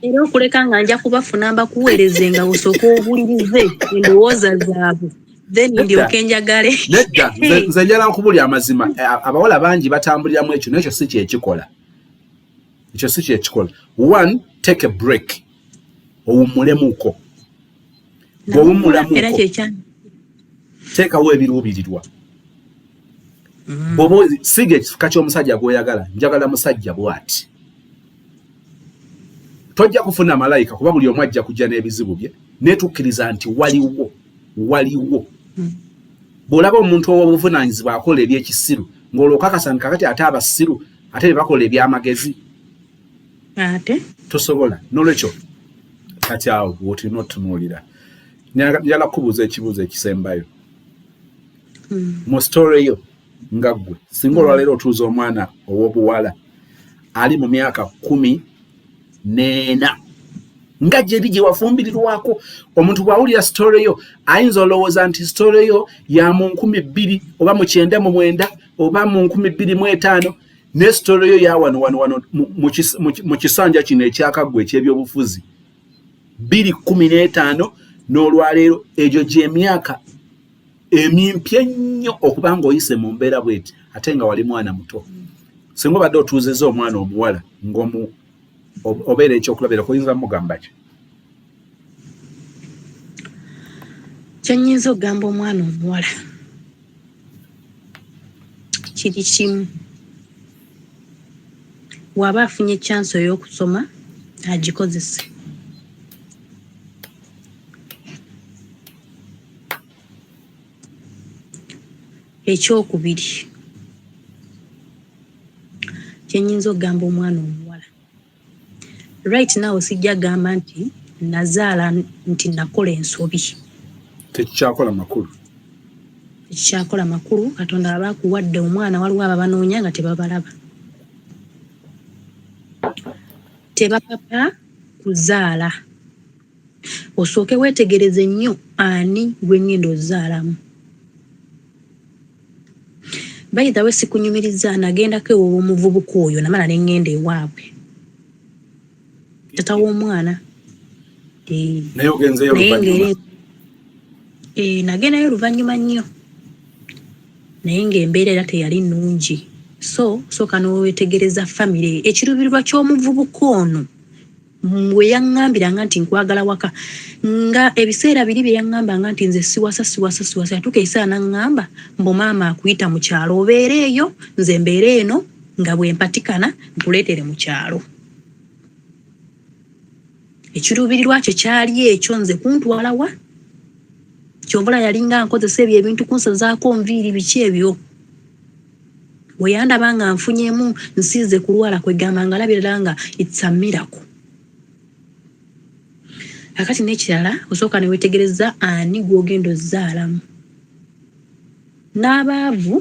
era okuleka nga nja kubafuna mbakuweereze nga osooka obulirize endowooza zaabwe then ndyoke njagale nedda nze njala nkubuulira amazima abawala bangi batambuliramu ekyo n'ekyo si kyekikola one take a break owummulemuko bw'owummulamuko teekawo ebiruubirirwa bw'oba siga ekifuka ky'omusajja gw'oyagala njagala musajja bw'ati tojja kufuna malayika kuba buli omu ajja kujja n'ebizibu bye netukkiriza nti waliwo bw'olaba omuntu ow'obuvunaanyizibwa akola ebyekisiru ng'olwokakasa nti kakati ate abasiru ate be bakola ebyamagezi ate tosobola n'olwekyo kati awo bw'otulina otunuulira njala kubuuza ekibuuzo ekisembayo mu story yo nga ggwe singa olwaleero otuuza omwana ow'obuwala ali mu myaka 14 nga gyeri gye wafumbirirwako omuntu bw'awulira story yo ayinza olowooza nti story yo ya mu 2000 oba mu 99 oba mu 2005 ne story yo ya wano mu kisanja kino ekyakaggwa eky'ebyobufuzi 2015 n'olwaleero egyo gy'emyaka emimpya ennyo okuba ng'oyise mu mbeera bweti ate nga wali mwana muto singa obadde otuuzeza omwana omuwala obeera ekyokulabira kuyinza mugamba ki kyenyinza okugamba omwana omuwala kiri kimu waba afunye chance ey'okusoma agikozese ekyokubiri kyenyinza okugamba omwana omuwala right now sijja gamba nti nazaala nti nakola ensobi tekikyakola makulu katonda aba akuwadde omwana waliwo aba banoonya nga tebabalaba tebapapa kuzaala osooke weetegereze nnyo ani gwe ngenda ozaalamu By the way sikunyumiriza nagendako ewo omuvubuka oyo namala ne ngenda ewaabwe tata w'omwana naye ogenzeyo oluvannyuma nagendayo oluvannyuma nnyo naye ng'embeera era teyali nnungi sooka n'owetegereza famire ekiruubirirwa ky'omuvubuka ono we yaŋŋambiranga nti nkwagala waka nga ebiseera biri bye yaŋŋambanga nti nze siwasa yatuuka ekiseera n'aŋŋamba mbu maama akuyita mu kyalo obeera eyo nze mbeera eno nga bwe mpatikana nkuleetere mu kyalo ekiruubirirwa kye kyali ekyo nze kuntwala wa kyovula yalinga nkozesa ebyo ebintu kunsazaako nviiri biki ebyo we yandaba nga nfunyemu nsiize kulwala kwegamba nga labirira nga it's a miracle. Akati n'ekirala osooka ne weetegereza ani gw'ogenda ozzaalamu n'abaavu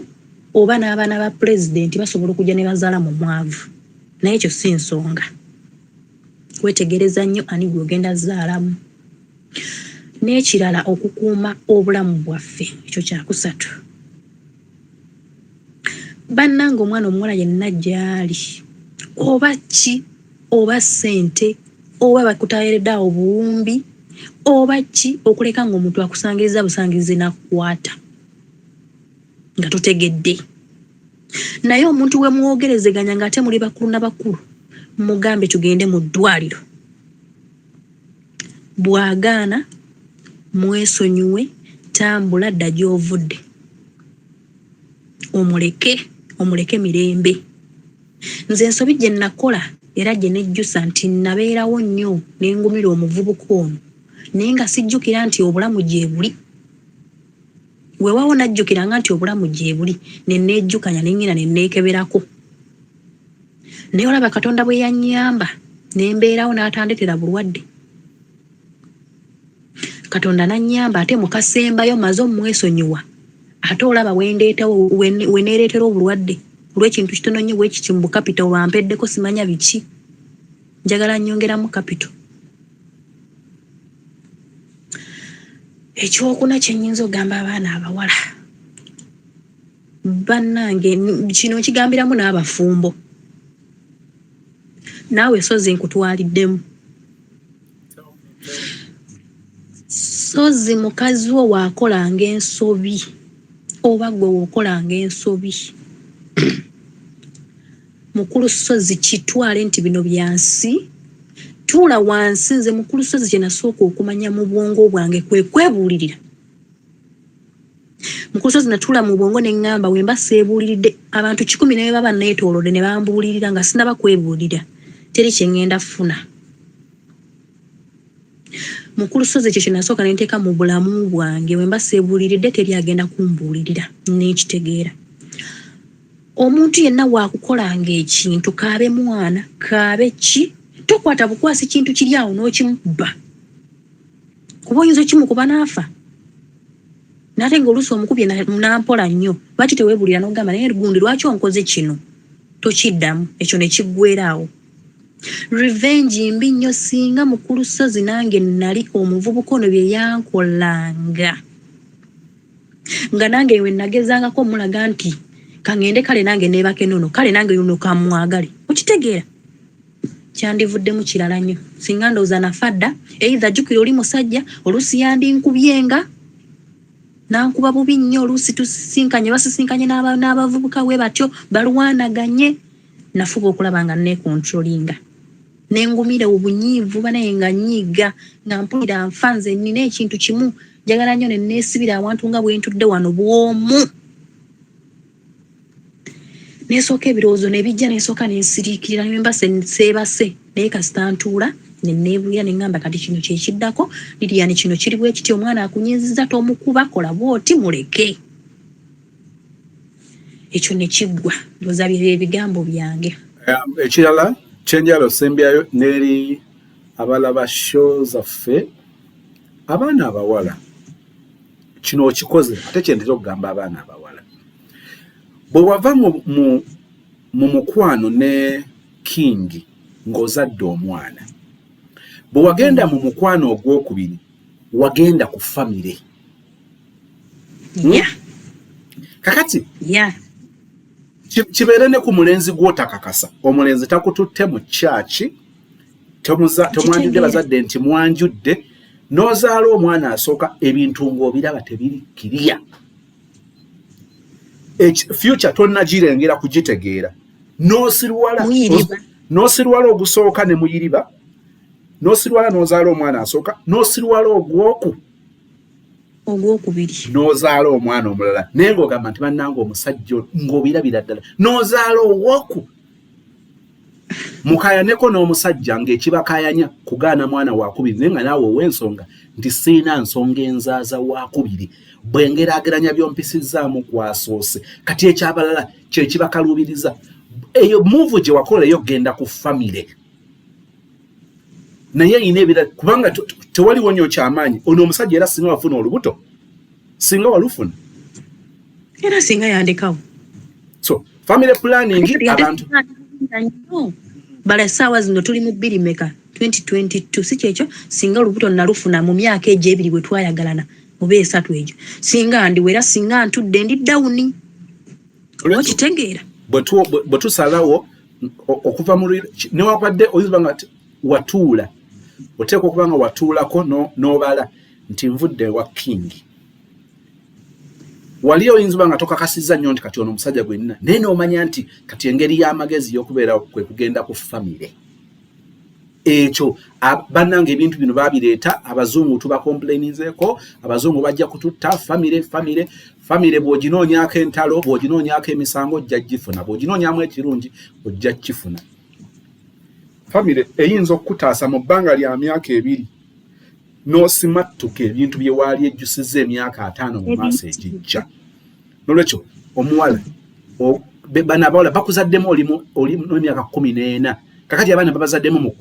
oba n'abaana ba pulezidenti basobola okujja ne bazaala mu mwavu naye ekyo si nsonga weetegereza nnyo ani gw'ogenda zzaalamu n'ekirala okukuuma obulamu bwaffe ekyo kyakusatu bannanga omwana omuwala yenna gy'ali oba ki oba ssente oba bakutayeredde awo buwumbi oba ki okuleka ng'omuntu akusangiriza busangirize n'akukwata nga totegedde naye omuntu we mwogerezeganya ng'ate muli bakulu n'abakulu mugambe tugende mu ddwaliro bw'agaana mwesonyiwe tambula dda gy'ovudde omuleke mirembe nze ensobi gye nakola era gye nejjusa nti nabeerawo nnyo n'engumira omuvubuka ono naye nga sijjukira nti obulamu gye buli weewaawo najjukiranga nti obulamu gye buli ne neejjukanya n'engina ne neekeberako naye olaba Katonda bwe yannyamba ne mbeerawo n'atandetera bulwadde Katonda nannyamba ate mukasembayo maze omwesonyiwa ate olaba we neereetera obulwadde olw'ekintu kitono nnyo bwe kiti mu kapito bampeddeko simanya biki njagala nnyongeramu kapito ekyokuna kye nnyinza ogamba abaana abawala bannange kino nkigambiramu n'abafumbo naawe sozi nkutwaliddemu sozi mukazi wo waakolanga ensobi oba gwe wookolanga ensobi mukulu sozi kitwale nti bino byansi tuula wansi nze mukulu sozi kye nasooka okumanya mu bwongo bwange kwe kwebuulirira mukulu sozi natuula mu bwongo ne ŋŋamba we mba seebuuliridde abantu 10 ne baba neetoolodde ne bambuulirira nga sinaba kwebuulira teri kye ŋŋenda funa mukulu sozi ekyo kye nasooka ne nteeka mu bulamu bwange we mba seebuuliridde teri agenda kumbuulirira n'ekitegeera omuntu yenna waakukolanga ekintu kaabe mwana kaabe ki tokwata bukwasi kintu kiri awo n'okimubba kuba oyinza okimukuba n'afa nate ng'oluusi omukubye nampola nnyo lwaki teweebuulira n'ogamba naye gundi lwaki onkoze kino tokiddamu ekyo ne kiggweeraawo revenge mbi nnyo singa mukulu sozi nange nali omuvubuka ono bye yankolanga nga nange we nagezangako omulaga nti kangende kale nange neebake nono kale nange yuno kamwagale okitegeera kyandivuddemu kirala nnyo singa ndowooza nafadda either jjukira oli musajja oluusi yandinkubyenga nankuba bubi nnyo oluusi basisinkanye n'abavubuka we batyo balwanaganye nafuba okulaba nga neekontrolinga nengumira obunyiivu banaye nga nyiiga nga mpulira nfa nze nina ekintu kimu njagala nnyo ne neesibira awantu nga bwe ntudde wano bw'omu neesooka ebirowoozo ne bijja neesooka neensiriikirira ne mba seebase naye kasita ntuula ne neebuulira ne ŋŋamba kati kino kye kiddako Lilian kino kiri bwe kiti omwana akunyinziza tomukuba kola bw'oti muleke ekyo ne kiggwa ndowooza bye ebigambo byange ekirala kyenjala osembyayo n'eri abalaba show zaffe abaana abawala kino okikoze ate kyentera okugamba abaana abawala bwe wava mu mukwano ne kingi ng'ozadde omwana bwe wagenda mu mukwano ogwokubiri wagenda ku famire yeah. kakati yeah. kibeere ne ku mulenzi gw'otakakasa. Omulenzi takututte mu kyaki, tomwanjudde bazadde nti mwanjudde, n'ozaala omwana asooka ebintu ng'obiraba tebiri kiriya. Future tonnagirengera kugitegeera. N'osirwala ogusooka ne muyiriba, n'osirwala n'ozaala omwana asooka, n'osirwala ogwokubiri n'ozaala omwana omulala, naye ng'ogamba nti bannanga omusajja ng'obirabira ddala, n'ozaala owooku. Mukayaneko n'omusajja ng'ekibakayanya kugaana mwana wakubiri, naye nga naawe ow'ensonga nti siina nsonga enzaaza wakubiri, bwengeraageranya byompisizaamu kwasoose, kati ekyabalala kye kibakaluubiriza. Eyo muuvu gye wakola eyo genda ku famire. Naye yina ebirala kubanga tewaliwo nnyo kyamaanyi. Ono omusajja era singa wafuna olubuto, singa walufuna era singa yandekawo. So family planning abantu bala essaawa zino tuli mu 2022 si kyekyo, singa olubuto nalufuna mu myaka egyo ebiri bwe twayagalana oba esatu egyo, singa ndiwera, singa ntudde ndi dawuni. Okitegeera bwe tusalawo okuva mu newakwadde oyinza nga watuula, oteeka okuba nga watuulako n'obala nti nvudde wa kingi. Wali oyinza nga tokakasizza nnyo nti kati ono omusajja gwenna, naye n'omanya nti kati engeri y'amagezi y'okubeera kwe kugenda ku famire. Ekyo bannanga ebintu bino babireeta, abazungu tubakomplaininzeeko, abazungu bajja kututta famire bw'oginoonyaako entalo, bw'oginoonyaako emisango ojja gifuna, bw'oginoonyaamu ekirungi ojja kifuna. Famire eyinza okutaasa mu bbanga lya myaka 2 n'osimattuka ebintu bye waali ejjusizza emyaka 5 mu maaso egijja. Nolwekyo omuwala bano abawala bakuzaddemu oli n'emyaka 14, kakati abaana babazaddemu mu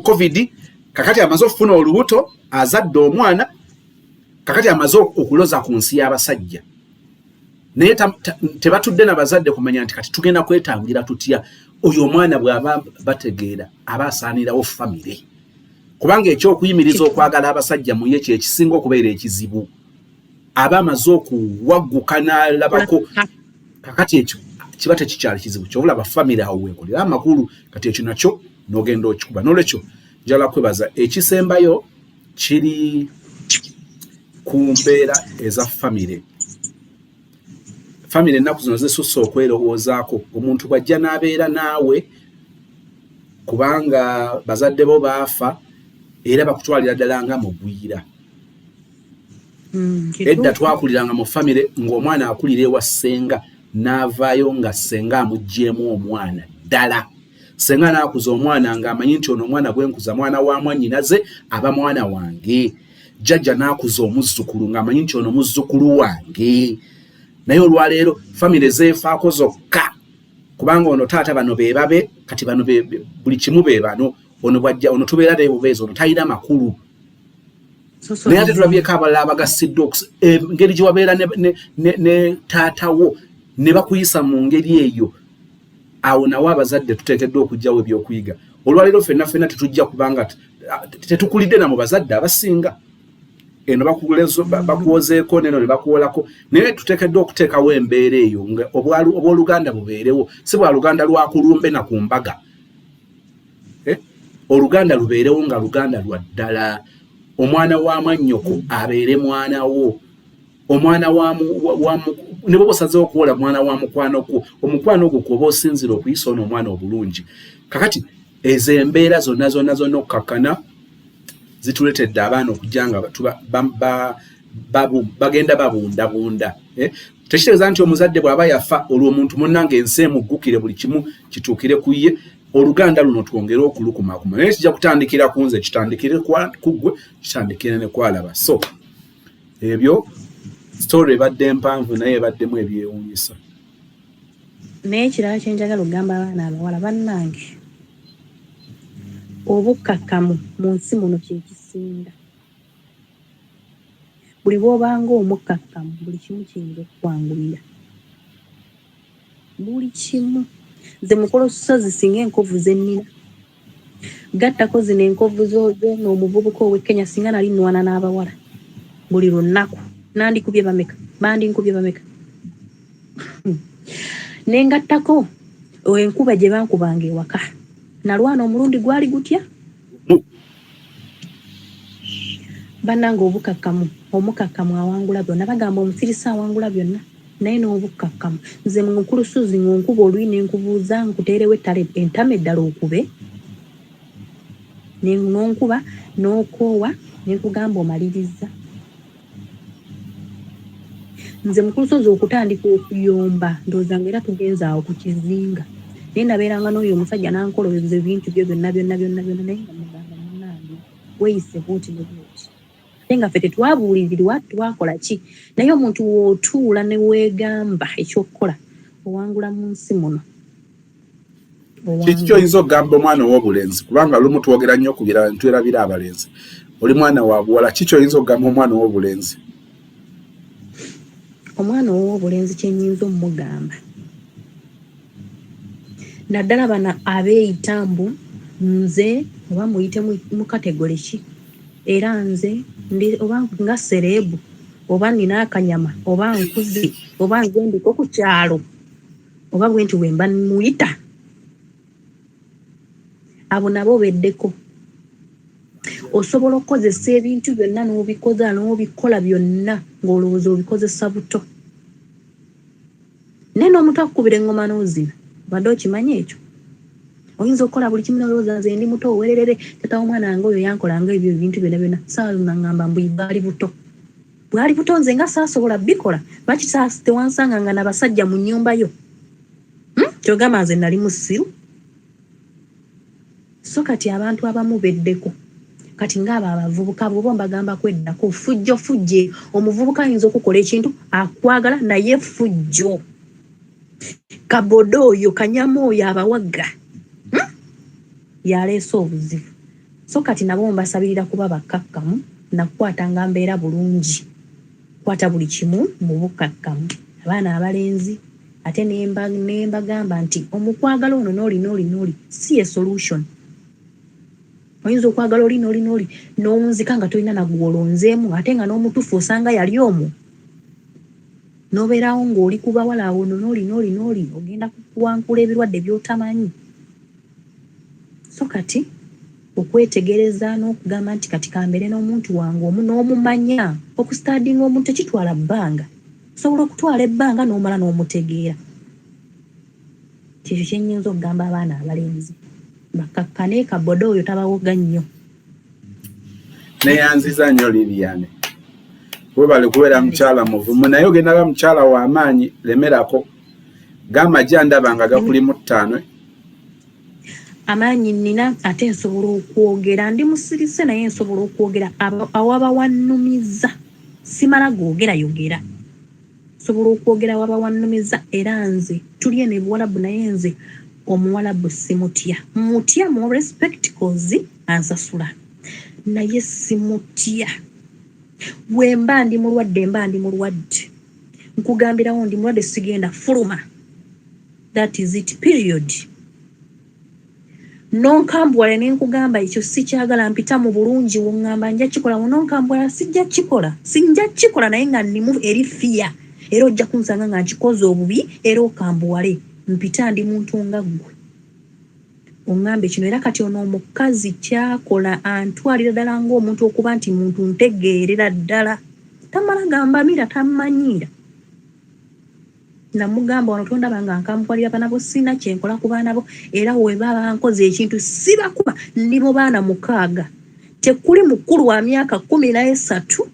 covid, kakati amaze okufuna olubuto, azadde omwana, kakati amaze okuloza ku nsi y'abasajja. Naye tebatudde n'abazadde kumanya nti kati tugenda kwetangira tutya oyo omwana bw'aba bategeera aba asaanirawo famire. Kubanga ekyokuyimiriza okwagala abasajja mu ye kye kisinga okubeera ekizibu. Aba amaze okuwagguka n'alabako, kakati ekyo kiba tekikyali kizibu, kyobulaba famire awo weekolera amakulu, kati ekyo nakyo n'ogenda okikuba. N'olwekyo njala kwebaza, ekisembayo kiri ku mbeera eza famire. Famire ennaku zino zisusse okwerowoozaako. Omuntu bw'ajja n'abeera naawe kubanga bazadde bo baafa era bakutwalira ddala nga mugwira. Edda twakuliranga mu famire ng'omwana akulira ewa ssenga n'avaayo nga ssenga amuggyemu omwana ddala. Ssenga n'akuza omwana ng'amanyi nti ono omwana gwenkuza mwana wa mwannyinaze aba mwana wange. Jjajja n'akuza omuzzukulu ng'amanyi nti ono muzzukulu wange. Naye olwaleero famire zeefaako zokka kubanga ono taata bano beebabe, kati bano buli kimu beebano, ono bwajja ono tubeera ne bubeezi, ono tayina makulu. Naye ate tulabyeko abalala abagasiddwa engeri gye wabeera ne taatawo ne bakuyisa mu ngeri eyo. Awo nawo abazadde tuteekeddwa okugyawo ebyokuyiga. Olwaleero ffenna tetujja kubanga tetukulidde na mu bazadde abasinga. Eno bakuwozeeko neno ne bakuwolako, naye tuteekeddwa okuteekawo embeera eyo obw'Oluganda bubeerewo, si bwa Luganda lwa kulumbe na ku mbaga. Oluganda lubeerewo nga Luganda lwa ddala. Omwana wa mwannyoko abeere mwana wo, omwana ne bwe osazeewo okuwola mwana wa mukwano gwo, omukwano gwo kw'oba osinzira okuyisa ono omwana obulungi. Kakati ezo embeera zonna okkakkana zituletedde abaana okujja nga bagenda babundabunda. Tekitegeeza nti omuzadde bw'aba yafa olwo omuntu munnange ensi emuggukire buli kimu kituukire ku ye. Oluganda luno twongere okulukumakuma, naye kijja kutandikira ku nze, kitandikire ku ggwe, kitandikire ne kwalaba. So ebyo story ebadde mpanvu naye ebaddemu ebyewuunyisa. Naye ekirala kye njagala okugamba abaana abawala bannange, obukkakkamu mu nsi muno kye kisinda. Buli bw'obanga omukkakkamu buli kimu kiyinza okukwanguyira, buli kimu. Nze mukolosozi singa enkovu ze nnina gattako zino enkovu z'ono omuvubuka ow'e Kenya singa nali nnwana n'abawala buli lunaku nandinkubye bameka. nengattako enkuba gye bankubanga ewaka nalwana omulundi gwali gutya bannanga omukakkamu awangula byonna bagamba omusirisa awangula byonna naye n'obukakkamu nze mukulusuzi nkuba olwi nenkubuuza nkuteerewo ettale entama eddala okube nonkuba n'okoowa nenkugamba omaliriza nze mukulusozi okutandika okuyomba ndoozanga era tugenza awo ku kizinga naye nabeeranga n'oyo omusajja nankoloweza ebintu byo byonna naye nga mugamba munnange weeyise bwoti ne bwoti ate nga ffe tetwabuulirirwa twakola ki naye omuntu w'otuula ne weegamba ekyokukola owangula mu nsi muno kiki kyoyinza okugamba omwana ow'obulenzi kubanga lumu twogera nnyo ku ntwerabira abalenzi oli mwana wa buwala kiki kyoyinza okugamba omwana ow'obulenzi omwana ow'obulenzi kyenyinza omugamba naddala bano abeeyita mbu nze oba muyite mu kategole ki era nze oba nga serebu oba nina akanyama oba nkuzi oba nze ndiko ku kyalo oba bwe nti wemba muyita abo nabo beddeko osobola okukozesa ebintu byonna n'obikola byonna ng'olowooza obikozesa buto naye n'omuntu akukubira engoma n'ozina badde okimanyi ekyo oyinza okukola buli kimu n'olowooza nze ndi muto owererere tata omwana wange oyo yankolanga ebyo ebintu byonna saanangamba mbu bwali buto nze nga saasobola bikola lwaki tewansanganga n'abasajja mu nnyumba yo kyogamba nze nali musiru so kati abantu abamu beddeko kati ng'abo abavubuka bwoba mbagamba kweddako fujjo omuvubuka ayinza okukola ekintu akwagala naye fujjo kabodo oyo kanyama oyo abawagga yaleese obuzibu so kati nabo mbasabirira kuba bakkakkamu nakukwatanga mbeera bulungi kwata buli kimu mu bukakkamu abaana abalenzi ate nembagamba nti omukwagala ono n'oli si a solution oyinza okwagala oli n'owunzika nga tolina nagwolonzeemu ate nga n'omutuufu osanga yali omwo n'obeerawo ng'oli ku bawala awo n'oli ogenda kuwankula ebirwadde by'otamanyi so kati okwetegereza n'okugamba nti kati kambere n'omuntu wange omu n'omumanya okusitadinga omuntu tekitwala bbanga osobola okutwala ebbanga n'omala n'omutegeera kyekyo kyennyinza okugamba abaana abalenzi bakakkane kabodo oyo tabawoga nnyo neyanziza nnyo Liliane webale kubeera mukyala muvumu naye ogenda ba mukyala w'amaanyi lemerako g'amagye ndabanga gakuli mu 5 amaanyi nina ate nsobola okwogera ndi musirise naye nsobola okwogera awabawannumiza simala yogera nsobola okwogera awabawannumiza era nze tulye ne buwalabu naye nze omuwalabu simutya mu respect cause ansasula naye simutya bwemba ndi mulwadde nkugambirawo ndi mulwadde sigenda fuluma that is it period nonkambwala nenkugamba ekyo sikyagala mpita mu bulungi woŋŋamba nja kikola nonkambwala sinja kikola naye nga nnimu eri fiya era ojja kunsanga nga nkikoze obubi era okambuwale mpita ndi muntu nga ggwe oŋŋambe kino era kati ono omukazi kyakola antwalira ddala ng'omuntu okuba nti muntu ntegeerera ddala tamala gambamira tammanyira namugamba wano tondaba nga nkamukwalira banabo sina kyenkola ku baana bo era weba bankoze ekintu sibakuba ndi mu baana 6 tekuli mukulu wa myaka 13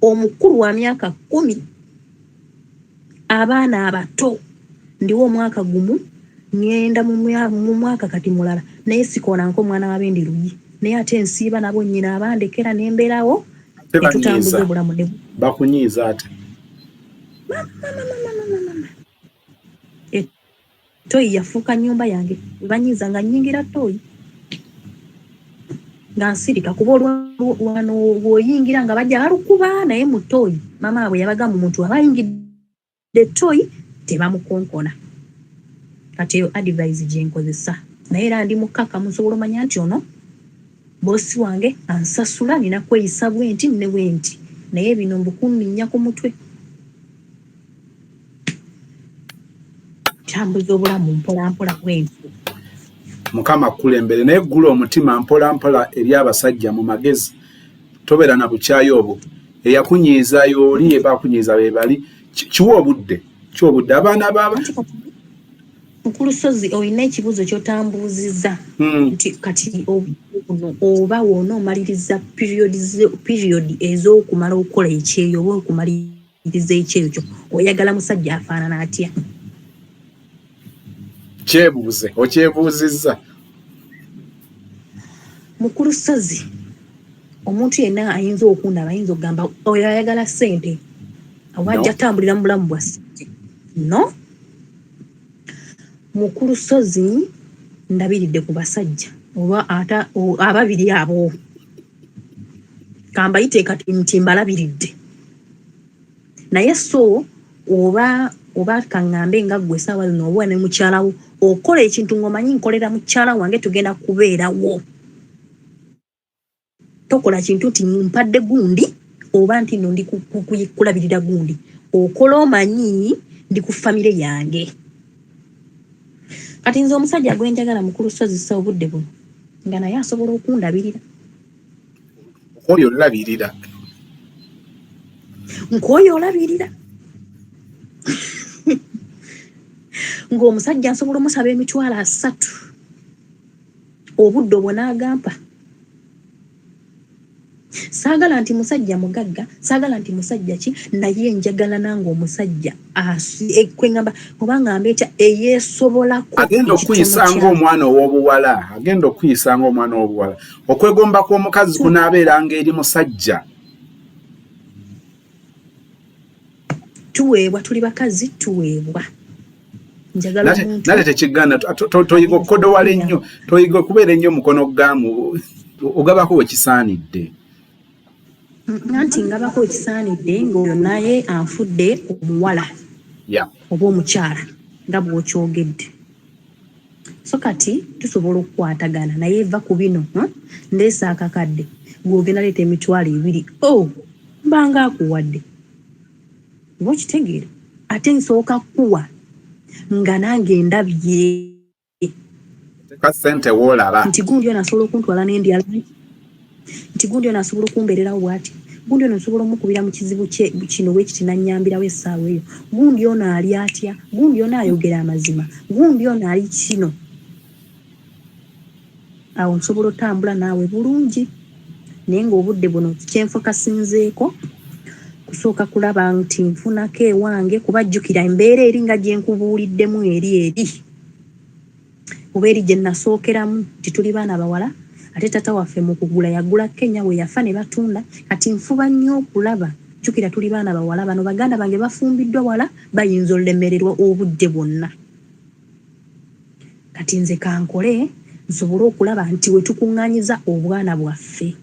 omukulu wa myaka 10 abaana abato ndiwo omwaka gumu ngenda mu mwaka kati mulala naye sikona nko mwana wa bendi luyi naye ate nsiiba nabo nnyina abandekera n'embeerawo tutambuze obulamu ne bakunyiiza ate toyi yafuuka nnyumba yange banyiiza nga nnyingira toyi nga nsirika kuba wano bw'oyingira nga bajja balukuba naye mu toyi maama bwe yabaga mu muntu abayingidde toyi tebamukonkona kati eyo advice gye nkozesa naye era ndi mukkaka musobola omanya nti ono boosi wange ansasula nina kweyisa bwenti ne bwenti naye bino mbukunninnya ku mutwe atambuza obulamu mpolampola bwenfu. Mukama kulembere naye gula omutima mpolampola eri abasajja mu magezi tobera na bukyayo obwo eyakunyiiza yoli ebakunyiiza bebali kiwa obudde abaana baba Mukulusozi oyina ekibuuzo ky'otambuuzizza nti kati oba wonoomaliriza period ez'okumala okukola ekyeyo oba okumaliriza ekyeyo kyo oyagala musajja afaanana atya? Kyebuuze okyebuuzizza. Mukulusozi omuntu yenna ayinza okundaba ayinza okugamba oyo ayagala ssente awajja atambulira mu bulamu bwa ssente no. Mukulusozi ndabiridde ku basajja oba ababiri abo kambayite kati nti mbalabiridde naye so oba kaŋŋambe nga ggwe essaawa zino oba ne mukyalawo okola ekintu ng'omanyi nkolera mukyala wange tugenda kubeerawo tokola kintu nti mpadde gundi oba nti no ndi kulabirira gundi okola omanyi ndi ku famire yange. Kati nze omusajja gwe njagala Mukulusozi sa obudde buno nga naye asobola okundabirira. Oyo olabirira. Nk'oyo olabirira. Ng'omusajja nsobola omusaba emitwalo 3 obudde obwo n'agampa. Saagala nti musajja mugagga, saagala nti musajja ki, naye njagala nange omusajja kwe ngamba oba ngamba etya eyeesobolako. Agenda okuyisanga omwana ow'obuwala. Okwegomba kw'omukazi kunaabeeranga eri musajja. Tuweebwa, tuli bakazi tuweebwa. Njagala omuntu. Nale tekiganda toyiga okukodowala ennyo, toyiga okubeera ennyo mukono gamu ogabako wekisaanidde. Nanti ngabako ekisaanidde ng'oyo naye anfudde omuwala oba omukyala nga bw'okyogedde. So kati tusobola okukwatagana naye eva ku bino ndeesa akakadde gw'ogenda leeta emitwalo 2 mbanga akuwadde oba okitegeera ate nsooka kuwa nga nange ndabye nti gundi ono asobola okuntwala n'endyala nti gundi ono asobola okumbeererawo bw'ati gundi ono nsobola omukubira mu kizibu kino bwekiti nannyambirawo essaawa eyo gundi ono ali atya gundi ono ayogera amazima gundi ono ali kino awo nsobola otambula naawe bulungi naye ng'obudde buno kyenfokasinzeeko kusooka kulaba nti nfunako ewange kubajjukira embeera eri nga gye nkubuuliddemu eri oba eri gye nasookeramu nti tuli baana bawala ate tata waffe mu kugula yagula Kenya we yafa ne batunda kati nfuba nnyo okulaba jjukira tuli baana bawala bano baganda bange bafumbiddwa wala bayinza olemererwa obudde bwonna kati nze kankole nsobole okulaba nti we tukuŋŋaanyiza obwana bwaffe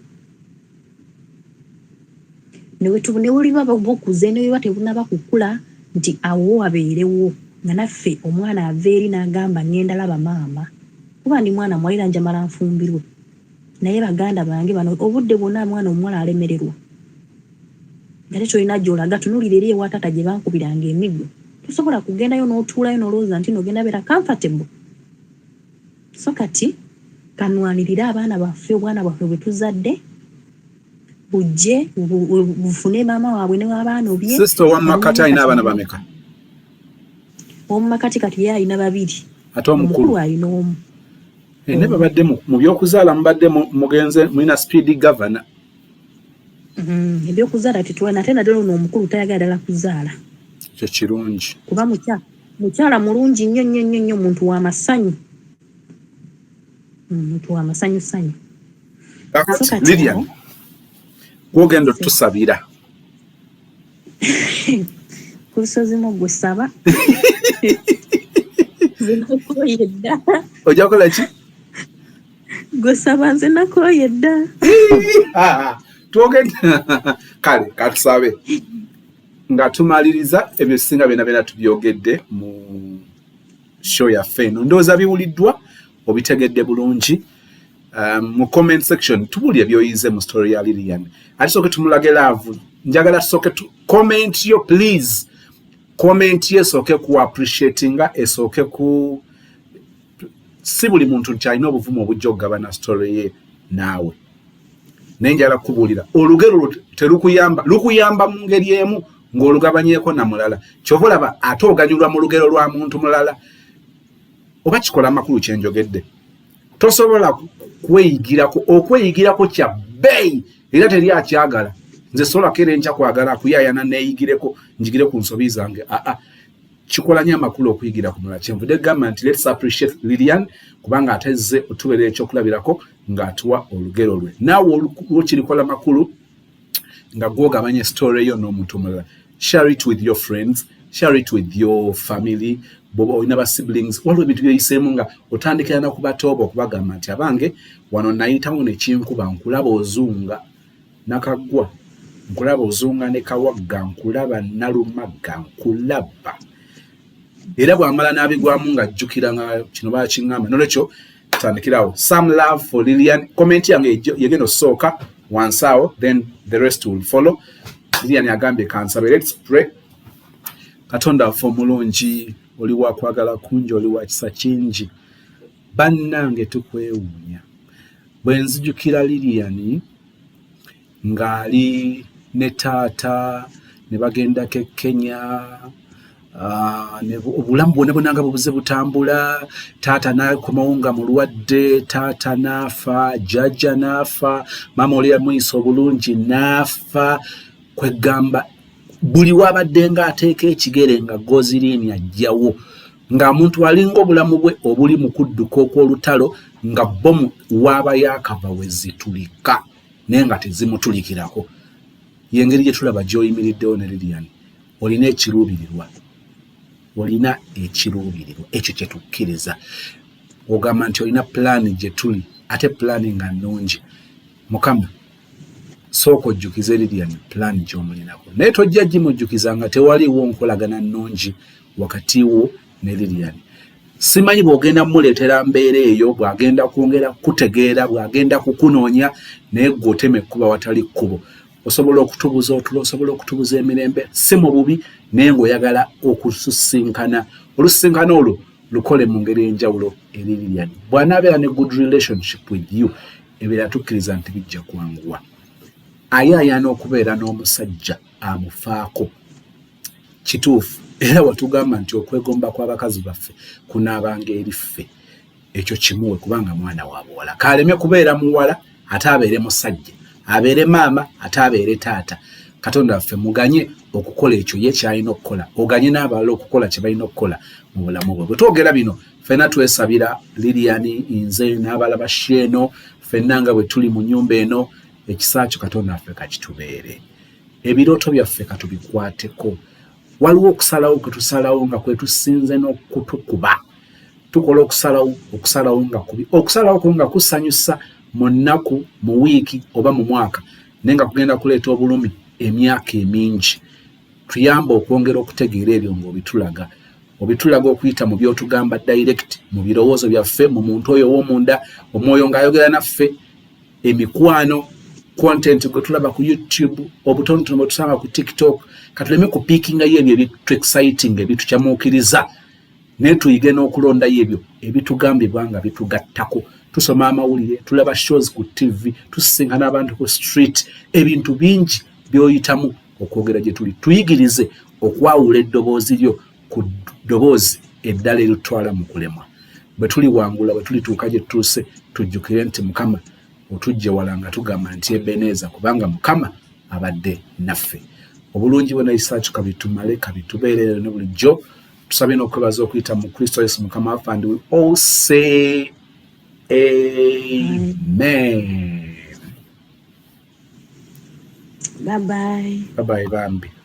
ne woliba bukuze ne wiba tebunaba kukula nti awo wabeerewo nga naffe omwana ava eri n'agamba ngenda laba maama kuba ndi mwana mwalira njamala nfumbirwe naye baganda bange bano obudde bwonna mwana omuwala alemererwa ate kyolina gy'olaga tunuulira eri ewa taata gye bankubiranga emiggo tosobola kugendayo n'otuulayo n'olowooza nti nogenda beera comfortable so kati kanwanirire abaana baffe obwana bwaffe bwe tuzadde bujje bufune maama waabwe ne w'abaana obye. Sister Wamakati alina abaana bameka? Wamakati kati ye alina 2 ate omukulu alina 1. Ne babadde mu by'okuzaala mubadde mugenze mulina speed governor. Ebyokuzaala tetuwana ate naddala ono omukulu tayagala ddala kuzaala. Kyo kirungi. Kuba mukyala mulungi nnyo muntu w'amasanyu. Muntu w'amasanyu. Lilian, gwogenda tusabira. Ku lusozi gwe saba. Zinakoye dda. Ojja kukola ki? Gwe saba nze nakoye dda. Twogenda kale katusabe nga tumaliriza ebyo singa byonna tubyogedde mu show yaffe eno ndowooza biwuliddwa obitegedde bulungi. Mu comment section tubulye byoyize mu story ya Lilian ate soke tumulage love njagala soke comment yo please comment esooke ku appreciatinga esooke ku si buli muntu nti alina obuvumu obujja okugabana story ye naawe naye njala kubuulira olugero lukuyamba mu ngeri emu ng'olugabanyeeko na mulala kyova olaba ate oganyulwa mu lugero lwa muntu mulala oba kikola amakulu kyenjogedde tosobola kweyigirako okweyigirako kya bbeeyi era teri akyagala nze sobola kera enkya kwagala kuyaayana neeyigireko njigire ku nsobi zange kikola nnyo amakulu okuyigira ku mulala kyenvudde gamba nti let's appreciate Lilian kubanga atezze otubeera ekyokulabirako ng'atuwa olugero lwe naawe olukirikola makulu nga gwogabanya story eyo n'omuntu mulala share it with your friends share it with your family boba olina ba siblings waliwo ebintu byeyiseemu nga otandikira na kubatooba okubagamba nti abange wano nayitamu nekinkuba nkulaba ozunga nakaggwa nkulaba ozunga ne kawagga nkulaba nalumagga nkulaba era bwamala n'abigwamu ng'ajjukira nga kino bakiŋŋamba nolwekyo tutandikirawo some love for Lilian comment yange yegenda osooka once awo then the rest will follow Lilian yagambye kansabe let's pray Katonda waffe omulungi oli wa kwagala kungi oli wa kisa kingi bannange tukwewuunya bwe nzijukira Lilian ng'ali ne taata ne bagendako e Kenya obulamu bwonna bwonna bubuze butambula taata n'akomawo nga mulwadde taata n'afa jjajja n'afa maama oli yamuyisa obulungi n'afa kwegamba buli wabadde ng'ateeka ekigere nga goziriini ajjawo ng'omuntu alinga obulamu bwe obuli mu kudduka okw'olutalo nga bomu waaba yakava we zitulika naye nga tezimutulikirako y'engeri gye tulaba gy'oyimiriddewo ne Lilian olina ekiruubirirwa ekyo kye tukkiriza ogamba nti olina pulaani gye tuli ate pulaani nga nnungi Mukama sooka ojjukize Lilian pulaani gy'omulinako naye tojja gimujjukiza nga tewaliwo nkolagana nnungi wakati wo ne Lilian simanyi bw'ogenda muleetera mbeera eyo bw'agenda kwongera kutegeera bw'agenda kukunoonya naye gw'otema ekkuba watali kkubo osobola okutubuza otulo osobola okutubuza emirembe si mu bubi naye ng'oyagala okususinkana olusinkana olwo lukole mu ngeri enjawulo eri Lilian bw'anaabeera ne good relationship with you ebeera tukkiriza nti bijja kwanguwa ayaayaana okubeera n'omusajja amufaako kituufu era watugamba nti okwegomba kw'abakazi baffe kunaabanga eri ffe ekyo kimuwe kubanga mwana wa buwala kaaleme kubeera muwala ate abeere musajja abeere maama ate abeere taata Katonda waffe muganye okukola ekyo ye kyalina okukola oganye n'abalala okukola kye balina okukola mu bulamu bwe bwe twogera bino ffenna twesabira Lilian nze n'abala ba Sheeno ffenna nga bwe tuli mu nnyumba eno ekisa kyo Katonda waffe kakitubeere ebirooto byaffe katubikwateko waliwo okusalawo kwe tusalawo nga kwe tusinze n'okutukuba tukola okusalawo nga kubi okusalawo nga kusanyusa mu nnaku mu wiiki oba mu mwaka naye nga kugenda kuleeta obulumi emyaka emingi tuyamba okwongera okutegeera ebyo ng'obitulaga okuyita mu by'otugamba direct mu birowoozo byaffe mu muntu oyo ow'omunda omwoyo ng'ayogera naffe emikwano content gwe tulaba ku YouTube obutonotono bwe tusanga ku TikTok katuleme kupiikingayo ebyo ebitu exciting ebitukyamuukiriza naye tuyige n'okulondayo ebyo ebitugambibwa nga bitugattako tusoma amawulire tulaba shows ku TV tusisinkana abantu ku street ebintu bingi byoyitamu okwogera gye tuli tuyigirize okwawula eddoboozi lyo ku ddoboozi eddala eritwala mu kulemwa bwe tuli wangula bwe tulituuka gye tutuuse tujjukire nti Mukama otujje wala nga tugamba nti Ebeneza kubanga Mukama abadde naffe obulungi bwe nayisakyo kabitumale kabitubeerere ne bulijjo tusabe n'okwebaza okuyita mu Kristo Yesu Mukama waffe and we all say Amen. Bye bye. Bye bye, Bambi.